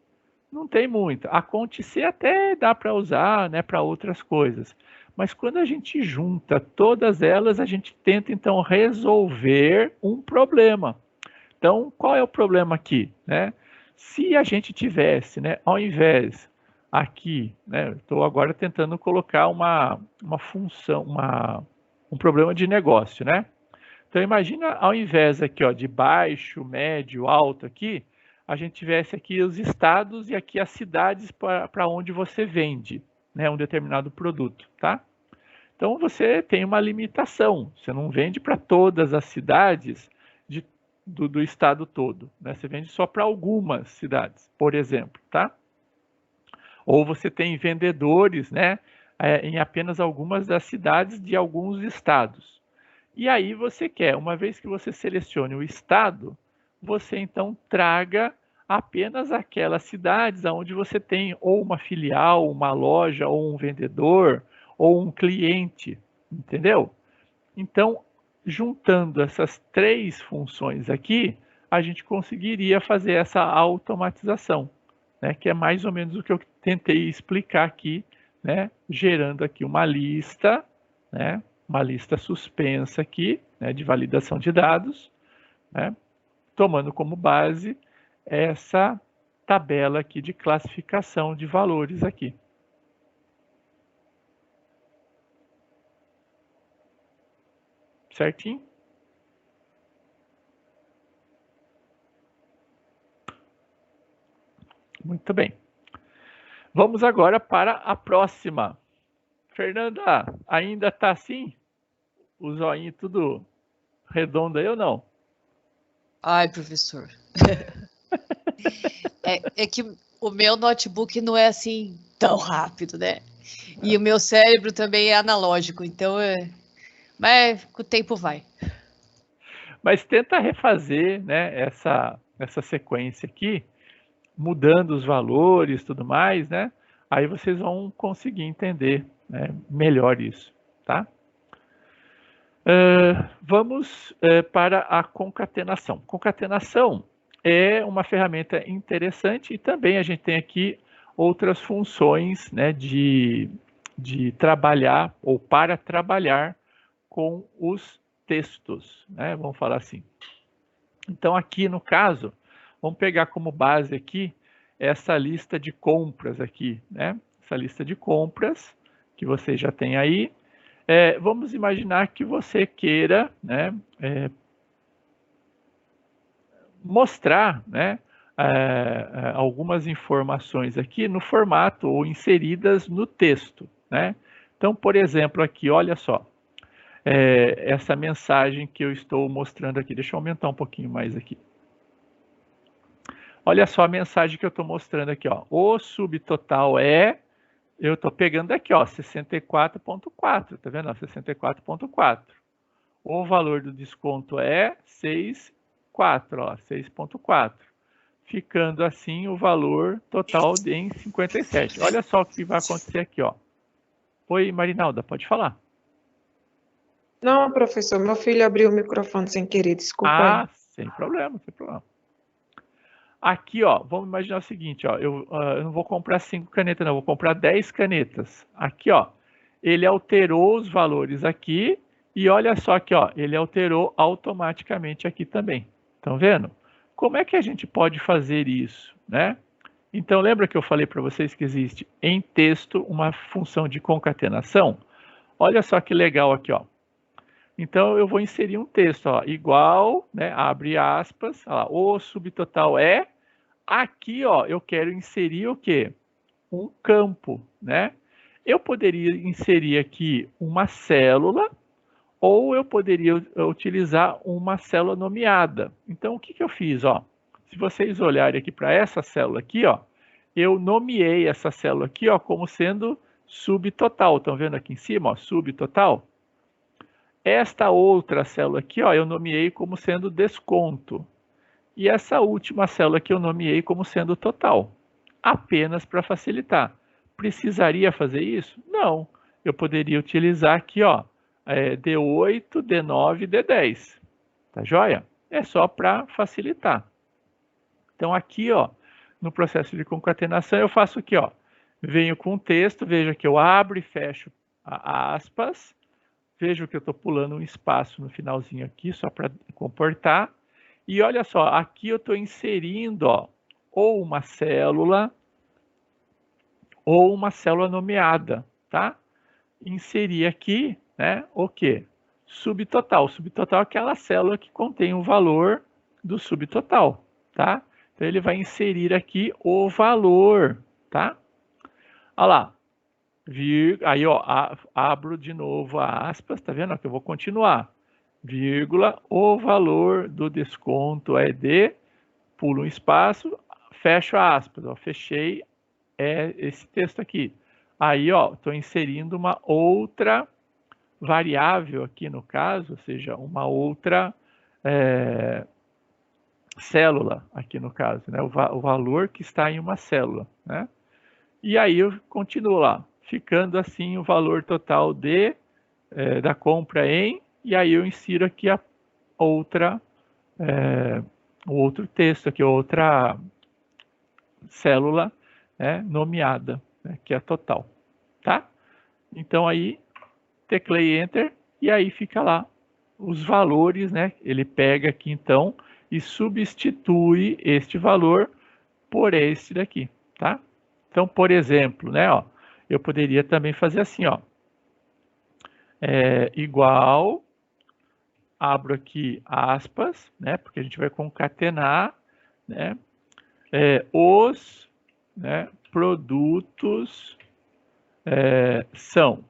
não tem muito. A CONT-C até dá para usar, né, para outras coisas. Mas quando a gente junta todas elas, a gente tenta, então, resolver um problema. Então, qual é o problema aqui, né? Se a gente tivesse, né, ao invés aqui, né, estou agora tentando colocar uma função, um problema de negócio, né? Então, imagina, ao invés aqui, ó, de baixo, médio, alto aqui, a gente tivesse aqui os estados e aqui as cidades para onde você vende, né, um determinado produto, tá? Então, você tem uma limitação. Você não vende para todas as cidades do estado todo, né? Você vende só para algumas cidades, por exemplo, tá? Ou você tem vendedores, né, em apenas algumas das cidades de alguns estados. E aí você quer, uma vez que você selecione o estado, você então traga apenas aquelas cidades onde você tem ou uma filial, uma loja, ou um vendedor, ou um cliente, entendeu? Então, juntando essas 3 funções aqui, a gente conseguiria fazer essa automatização, né? Que é mais ou menos o que eu tentei explicar aqui, né? Gerando aqui uma lista, né? Uma lista suspensa aqui, né? De validação de dados, né? tomando como base essa tabela aqui de classificação de valores aqui. Certinho? Muito bem. Vamos agora para a próxima. Fernanda, ainda está assim? O zoinho tudo redondo aí ou não? Ai, professor. É que o meu notebook não é assim tão rápido, né? E o meu cérebro também é analógico, então mas com o tempo vai. Mas tenta refazer, né, essa sequência aqui, mudando os valores e tudo mais, né? Aí vocês vão conseguir entender, né, melhor isso, tá? Vamos para a concatenação. Concatenação é uma ferramenta interessante e também a gente tem aqui outras funções, né, de trabalhar ou para trabalhar com os textos, né? Vamos falar assim. Então aqui no caso, vamos pegar como base aqui essa lista de compras aqui, né? Essa lista de compras que você já tem aí. Vamos imaginar que você queira, né, mostrar, né, algumas informações aqui no formato ou inseridas no texto, né? Então, por exemplo, aqui, olha só, essa mensagem que eu estou mostrando aqui. Deixa eu aumentar um pouquinho mais aqui. Olha só a mensagem que eu estou mostrando aqui, ó. O subtotal eu estou pegando aqui, ó, 64,4, tá vendo? 64,4. O valor do desconto é 6,4, ó, 6,4. Ficando assim o valor total em 57. Olha só o que vai acontecer aqui, ó. Oi, Marinalda, pode falar. Não, professor, meu filho abriu o microfone sem querer, desculpa aí. Sem problema, sem problema. Aqui, ó, vamos imaginar o seguinte, ó, eu não vou comprar 5 canetas, não, eu vou comprar 10 canetas. Aqui, ó, ele alterou os valores aqui e olha só aqui, ó, ele alterou automaticamente aqui também. Estão vendo? Como é que a gente pode fazer isso, né? Então, lembra que eu falei para vocês que existe em texto uma função de concatenação? Olha só que legal aqui, ó. Então, eu vou inserir um texto, ó, igual, né, abre aspas, ó, o subtotal é. Aqui, ó, eu quero inserir o quê? Um campo, né? Eu poderia inserir aqui uma célula ou eu poderia utilizar uma célula nomeada. Então, o que que eu fiz, ó? Se vocês olharem aqui para essa célula aqui, ó, eu nomeei essa célula aqui, ó, como sendo subtotal. Estão vendo aqui em cima, ó, subtotal? Esta outra célula aqui, ó, eu nomeei como sendo desconto. E essa última célula que eu nomeei como sendo total. Apenas para facilitar. Precisaria fazer isso? Não. Eu poderia utilizar aqui, ó, D8, D9 e D10. Tá joia? É só para facilitar. Então aqui, ó, no processo de concatenação, eu faço aqui, ó, venho com o texto, veja que eu abro e fecho aspas. Veja que eu estou pulando um espaço no finalzinho aqui, só para comportar. E olha só, aqui eu estou inserindo, ó, ou uma célula nomeada, tá? Inserir aqui, né, o quê? Subtotal. Subtotal é aquela célula que contém o valor do subtotal, tá? Então ele vai inserir aqui o valor, tá? Olha lá. Aí, ó, abro de novo a aspas, tá vendo? Que eu vou continuar. Vírgula, o valor do desconto é de, pulo um espaço, fecho aspas, ó, fechei esse texto aqui. Aí, ó, estou inserindo uma outra variável aqui no caso, ou seja, uma outra célula aqui no caso, né? O valor que está em uma célula, né? E aí eu continuo lá, ficando assim o valor total da compra em, e aí eu insiro aqui a outra, o outro texto aqui, outra célula, né, nomeada, né, que é total, tá? Então aí teclei Enter e aí fica lá os valores, né? Ele pega aqui então e substitui este valor por este daqui, tá? Então, por exemplo, né, ó, eu poderia também fazer assim, ó, igual, abro aqui aspas, né, porque a gente vai concatenar, né, os, né, produtos são,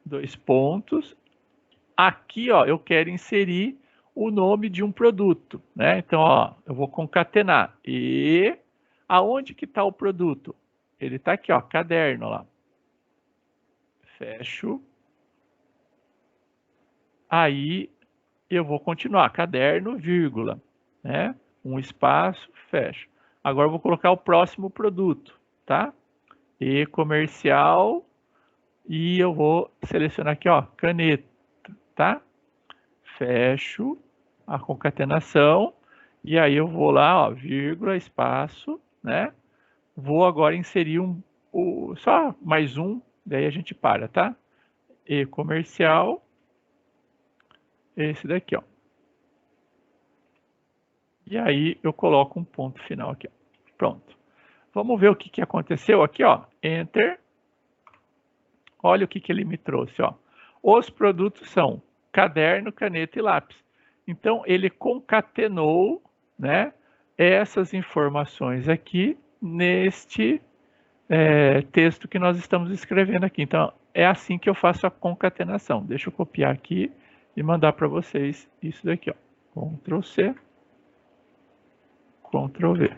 dois pontos, aqui, ó, eu quero inserir o nome de um produto, né? Então, ó, eu vou concatenar. E aonde que está o produto? Ele está aqui, ó, caderno lá. Fecho. Aí eu vou continuar, caderno, vírgula, né? Um espaço, fecho. Agora eu vou colocar o próximo produto, tá? E comercial, e eu vou selecionar aqui, ó, caneta, tá? Fecho a concatenação, e aí eu vou lá, ó, vírgula, espaço, né? Vou agora inserir só mais um, daí a gente para, tá? E comercial, esse daqui, ó. E aí eu coloco um ponto final aqui, ó. Pronto. Vamos ver o que aconteceu aqui, ó. Enter. Olha o que ele me trouxe, ó. Os produtos são caderno, caneta e lápis. Então, ele concatenou, né, essas informações aqui neste texto que nós estamos escrevendo aqui. Então, é assim que eu faço a concatenação. Deixa eu copiar aqui e mandar para vocês isso daqui, ó. Ctrl C, Ctrl V.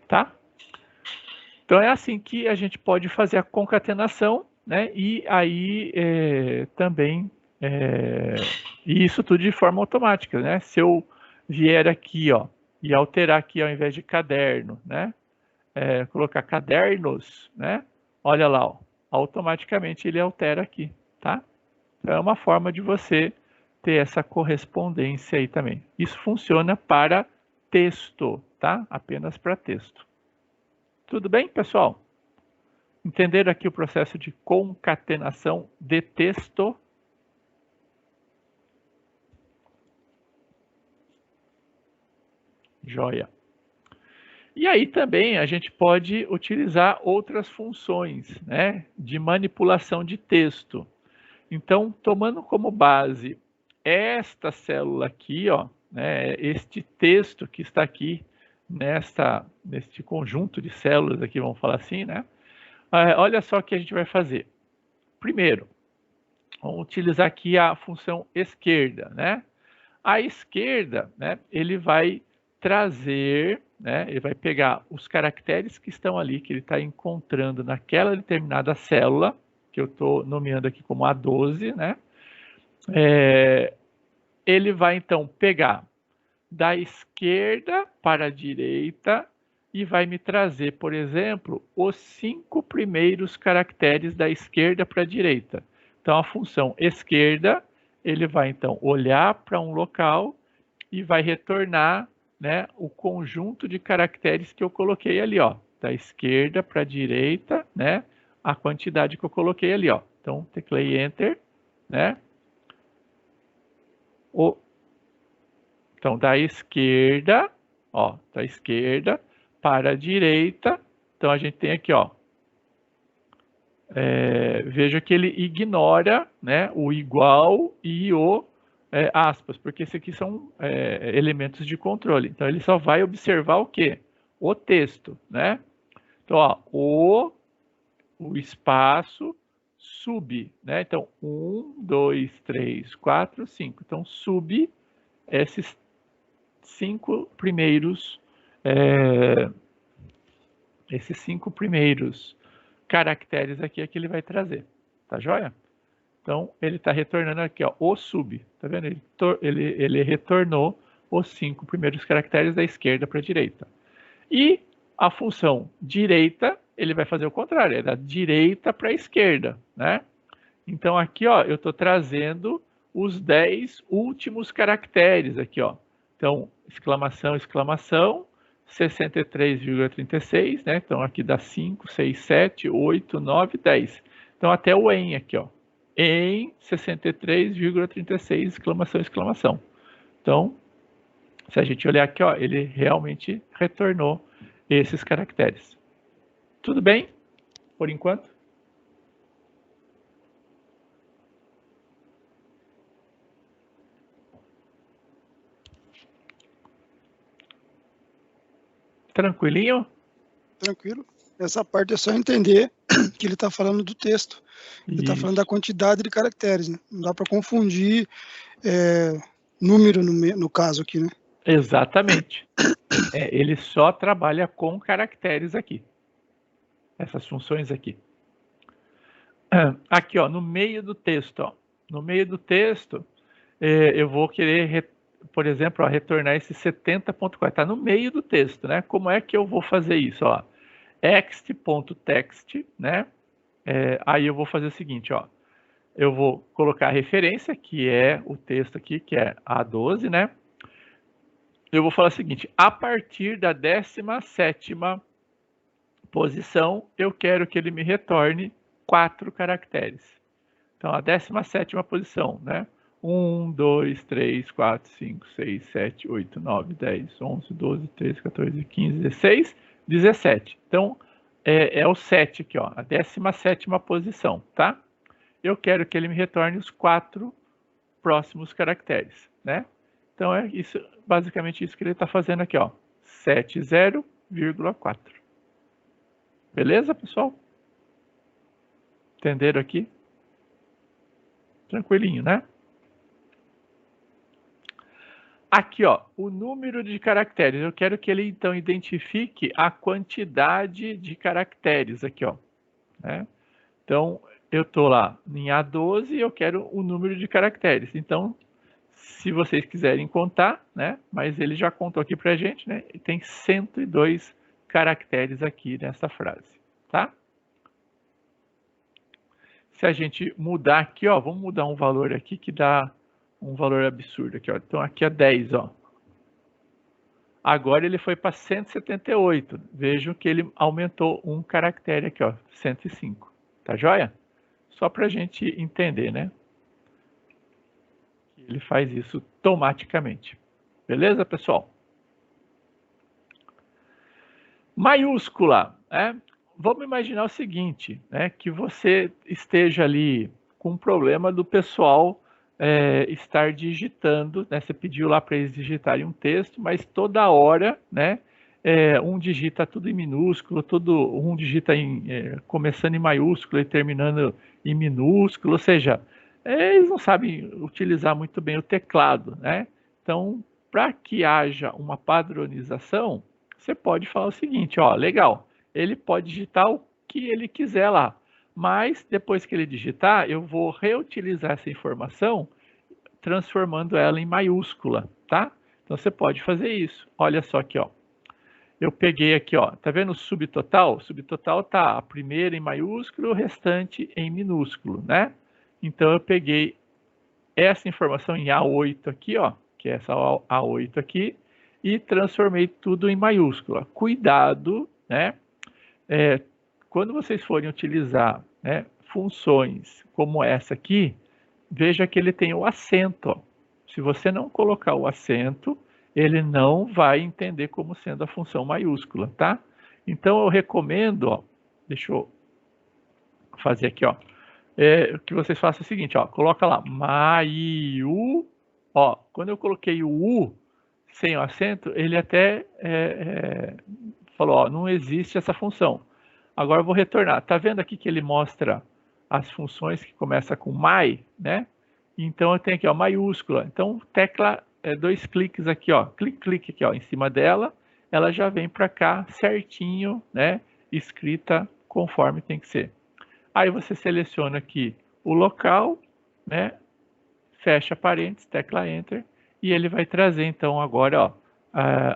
Tá? Então, é assim que a gente pode fazer a concatenação, né? E aí também, e isso tudo de forma automática, né? Se eu vier aqui, ó, e alterar aqui ao invés de caderno, né? Colocar cadernos, né? Olha lá, ó, automaticamente ele altera aqui, tá? Então, é uma forma de você ter essa correspondência aí também. Isso funciona para texto, tá? Apenas para texto. Tudo bem, pessoal? Entenderam aqui o processo de concatenação de texto? Joia. E aí também a gente pode utilizar outras funções, né, de manipulação de texto. Então, tomando como base esta célula aqui, ó, né, este texto que está aqui neste conjunto de células aqui, vamos falar assim, né? Olha só o que a gente vai fazer. Primeiro, vamos utilizar aqui a função esquerda, né? A esquerda, né, ele vai trazer, né, ele vai pegar os caracteres que estão ali, que ele está encontrando naquela determinada célula, que eu estou nomeando aqui como A12, né? Ele vai, então, pegar da esquerda para a direita e vai me trazer, por exemplo, os 5 primeiros caracteres da esquerda para a direita. Então, a função esquerda, ele vai, então, olhar para um local e vai retornar, né, o conjunto de caracteres que eu coloquei ali, ó, da esquerda para a direita, né, a quantidade que eu coloquei ali, ó. Então, teclei Enter, né? Então, da esquerda, ó, da esquerda para a direita. Então, a gente tem aqui, ó, veja que ele ignora, né, o igual e o aspas, porque esses aqui são elementos de controle. Então, ele só vai observar o quê? O texto, né? Então, ó, o espaço sub, né? Então, 1, 2, 3, 4, 5. Então, sub esses 5 primeiros caracteres aqui é que ele vai trazer, tá joia? Então, ele está retornando aqui, ó, o sub, tá vendo? Ele retornou os 5 primeiros caracteres da esquerda para a direita. E a função direita, ele vai fazer o contrário, é da direita para a esquerda, né? Então, aqui, ó, eu estou trazendo os 10 últimos caracteres aqui, ó. Então, exclamação, exclamação, 63,36, né? Então, aqui dá 5, 6, 7, 8, 9, 10. Então, até o EN aqui, ó. em 63,36, exclamação, exclamação. Então, se a gente olhar aqui, ó, ele realmente retornou esses caracteres. Tudo bem? Por enquanto? Tranquilinho? Tranquilo. Essa parte é só entender que ele está falando do texto. Ele está falando da quantidade de caracteres, né? Não dá para confundir número no caso aqui, né? Exatamente. Ele só trabalha com caracteres aqui. Essas funções aqui. Aqui, ó, no meio do texto, ó. No meio do texto, eu vou querer, por exemplo, ó, retornar esse 70.4. Está no meio do texto, né? Como é que eu vou fazer isso? Ó? ext.text, né? Aí eu vou fazer o seguinte, ó. Eu vou colocar a referência, que é o texto aqui, que é A12, né? Eu vou falar o seguinte, a partir da 17ª posição, eu quero que ele me retorne 4 caracteres. Então, a 17ª posição, né? 1, 2, 3, 4, 5, 6, 7, 8, 9, 10, 11, 12, 13, 14, 15, 16, 17. Então, é o 7 aqui, ó, a 17ª posição, tá? Eu quero que ele me retorne os 4 próximos caracteres, né? Então, é isso, basicamente isso que ele está fazendo aqui, ó, 70,4. Beleza, pessoal? Entenderam aqui? Tranquilinho, né? Aqui, ó, o número de caracteres. Eu quero que ele, então, identifique a quantidade de caracteres aqui, ó. Né? Então, eu estou lá em A12 e eu quero o número de caracteres. Então, se vocês quiserem contar, né? Mas ele já contou aqui pra gente, né? E tem 102 caracteres aqui nessa frase, tá? Se a gente mudar aqui, ó, vamos mudar um valor aqui que dá um valor absurdo aqui, ó. Então aqui é 10, ó. Agora ele foi para 178. Vejam que ele aumentou um caractere aqui, ó, 105. Tá joia? Só para a gente entender, né? Ele faz isso automaticamente. Beleza, pessoal? Maiúscula, né? Vamos imaginar o seguinte, né? Que você esteja ali com um problema do pessoal estar digitando, né? Você pediu lá para eles digitarem um texto, mas toda hora, né? Um digita tudo em minúsculo, um digita começando em maiúsculo e terminando em minúsculo, ou seja, eles não sabem utilizar muito bem o teclado, né? Então, para que haja uma padronização, você pode falar o seguinte, ó, legal, ele pode digitar o que ele quiser lá, mas depois que ele digitar, eu vou reutilizar essa informação transformando ela em maiúscula, tá? Então você pode fazer isso. Olha só aqui, ó. Eu peguei aqui, ó, tá vendo o subtotal? O subtotal tá a primeira em maiúsculo, o restante em minúsculo, né? Então eu peguei essa informação em A8 aqui, ó, que é essa A8 aqui, e transformei tudo em maiúscula. Cuidado, né? Quando vocês forem utilizar, né, funções como essa aqui, veja que ele tem o acento. Ó. Se você não colocar o acento, ele não vai entender como sendo a função maiúscula, tá? Então eu recomendo, ó, deixa eu fazer aqui, ó, que vocês façam o seguinte, ó, coloca lá, maiú, ó, quando eu coloquei o U sem o acento, ele até falou, ó, não existe essa função. Agora eu vou retornar. Tá vendo aqui que ele mostra as funções que começam com mai, né? Então eu tenho aqui, ó, maiúscula. Então tecla 2 cliques aqui, ó, clique aqui, ó, em cima dela, ela já vem para cá certinho, né? Escrita conforme tem que ser. Aí você seleciona aqui o local, né? Fecha parênteses, tecla Enter, e ele vai trazer então agora, ó,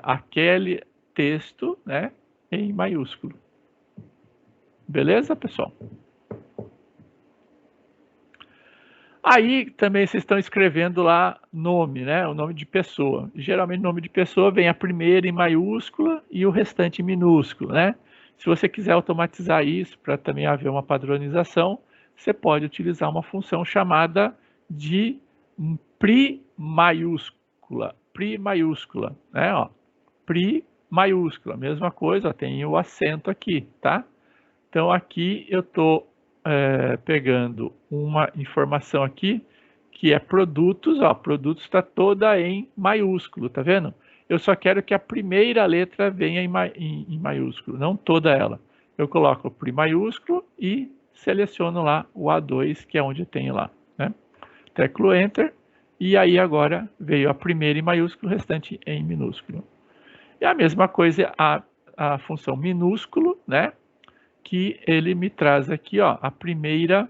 aquele texto, né? Em maiúsculo. Beleza, pessoal? Aí também vocês estão escrevendo lá nome, né? O nome de pessoa. Geralmente o nome de pessoa vem a primeira em maiúscula e o restante em minúsculo, né? Se você quiser automatizar isso para também haver uma padronização, você pode utilizar uma função chamada de pri maiúscula, né? Ó, pri maiúscula, mesma coisa, ó, tem o acento aqui, tá? Então aqui eu estou pegando uma informação aqui que é produtos, ó, produtos está toda em maiúsculo, tá vendo? Eu só quero que a primeira letra venha em maiúsculo, não toda ela. Eu coloco o pri maiúsculo e seleciono lá o A2, que é onde eu tenho lá, né? Teclo Enter, e aí agora veio a primeira em maiúsculo, o restante em minúsculo. E a mesma coisa a função minúsculo, né? Que ele me traz aqui, ó, a primeira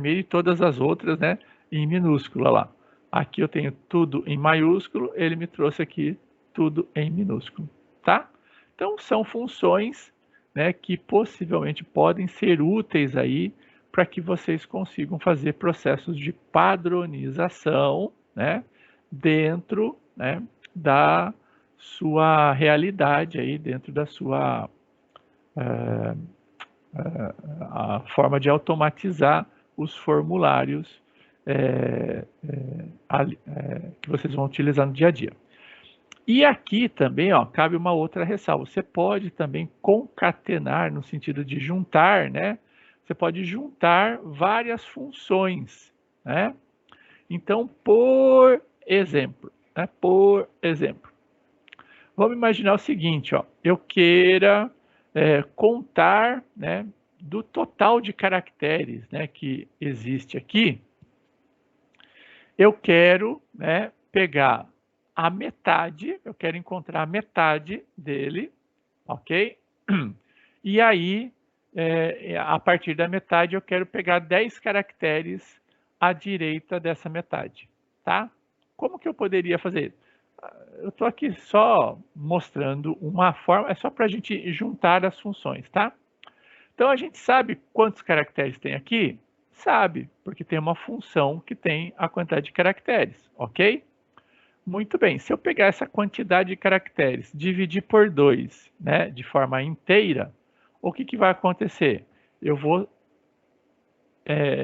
e todas as outras, né? Em minúsculo, lá. Aqui eu tenho tudo em maiúsculo, ele me trouxe aqui tudo em minúsculo, tá? Então são funções, né, que possivelmente podem ser úteis aí para que vocês consigam fazer processos de padronização, né, dentro, né, da sua realidade aí, dentro da sua a forma de automatizar os formulários que vocês vão utilizar no dia a dia. E aqui também, ó, cabe uma outra ressalva. Você pode também concatenar, no sentido de juntar, né? Você pode juntar várias funções, né? Então, por exemplo, vamos imaginar o seguinte, ó, eu queira contar, né, do total de caracteres, né, que existe aqui. Eu quero, né, pegar a metade, eu quero encontrar a metade dele, ok? E aí, a partir da metade, eu quero pegar 10 caracteres à direita dessa metade, tá? Como que eu poderia fazer isso? Eu estou aqui só mostrando uma forma, é só para a gente juntar as funções, tá? Então, a gente sabe quantos caracteres tem aqui? Sabe, porque tem uma função que tem a quantidade de caracteres, ok? Muito bem, se eu pegar essa quantidade de caracteres, dividir por 2, né, de forma inteira, o que vai acontecer? Eu vou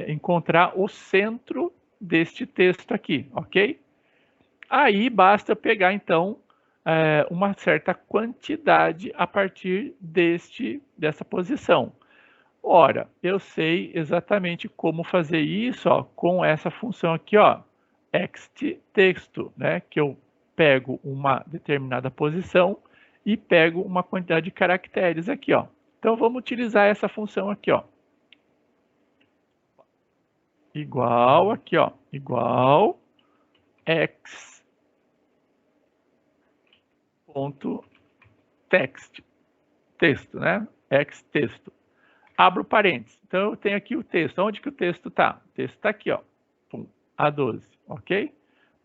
encontrar o centro deste texto aqui, ok? Aí basta pegar, então, uma certa quantidade a partir dessa posição. Ora, eu sei exatamente como fazer isso, ó, com essa função aqui, ó, extTexto, né? Que eu pego uma determinada posição e pego uma quantidade de caracteres aqui, ó. Então vamos utilizar essa função aqui, ó. Igual aqui, ó, igual x.text, texto, né? Xtexto. Abro parênteses. Então eu tenho aqui o texto. Onde que o texto está? O texto está aqui, ó. Pum, A12, ok?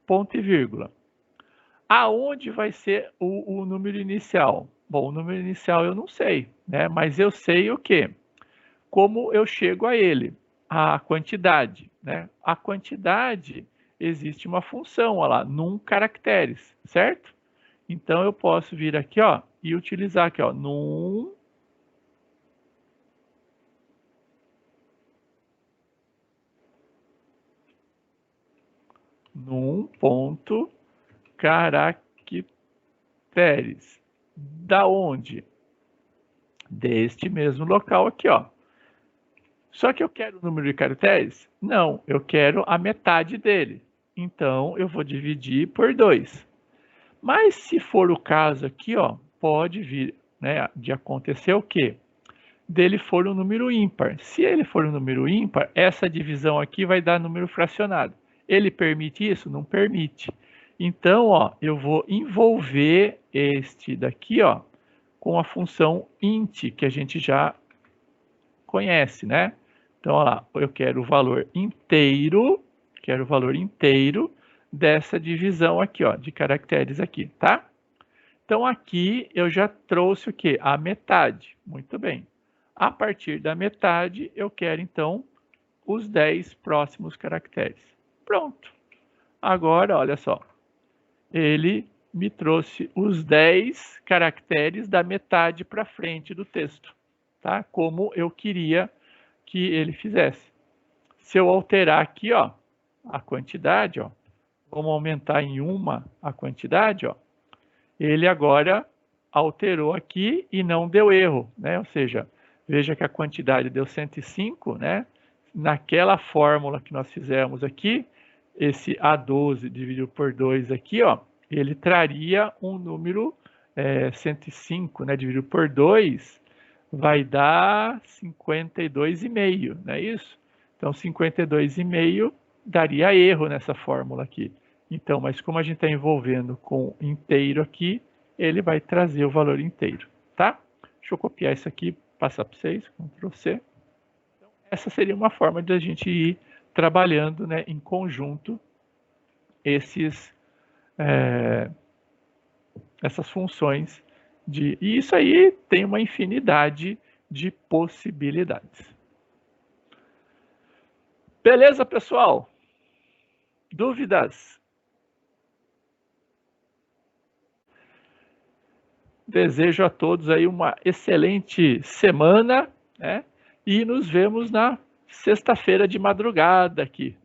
Ponto e vírgula. Aonde vai ser o número inicial? Bom, o número inicial eu não sei, né? Mas eu sei o quê? Como eu chego a ele? A quantidade, né? A quantidade, existe uma função, olha lá, num caracteres, certo? Então eu posso vir aqui, ó, e utilizar aqui, ó, num ponto caracteres. Da onde? Deste mesmo local aqui, ó. Só que eu quero o número de caracteres? Não, eu quero a metade dele. Então, eu vou dividir por 2. Mas se for o caso aqui, ó, pode vir, né, de acontecer o quê? Dele for um número ímpar. Se ele for um número ímpar, essa divisão aqui vai dar número fracionado. Ele permite isso? Não permite. Então, ó, eu vou envolver este daqui, ó, com a função int, que a gente já conhece, né? Então, olha lá, eu quero o valor inteiro, dessa divisão aqui, ó, de caracteres aqui, tá? Então, aqui eu já trouxe o quê? A metade. Muito bem. A partir da metade, eu quero, então, os 10 próximos caracteres. Pronto. Agora, olha só. Ele me trouxe os 10 caracteres da metade para frente do texto, tá? Como eu queria que ele fizesse. Se eu alterar aqui, ó, a quantidade, ó, vamos aumentar em 1 a quantidade, ó, ele agora alterou aqui e não deu erro, né? Ou seja, veja que a quantidade deu 105, né? Naquela fórmula que nós fizemos aqui, esse A12 dividido por 2 aqui, ó, ele traria um número 105, né? Dividido por 2 vai dar 52,5, não é isso? Então, 52,5 daria erro nessa fórmula aqui. Então, mas como a gente está envolvendo com inteiro aqui, ele vai trazer o valor inteiro, tá? Deixa eu copiar isso aqui, passar para vocês, Ctrl C. Então, essa seria uma forma de a gente ir trabalhando, né, em conjunto essas funções e isso aí tem uma infinidade de possibilidades. Beleza, pessoal? Dúvidas? Desejo a todos aí uma excelente semana, né? E nos vemos na sexta-feira de madrugada aqui,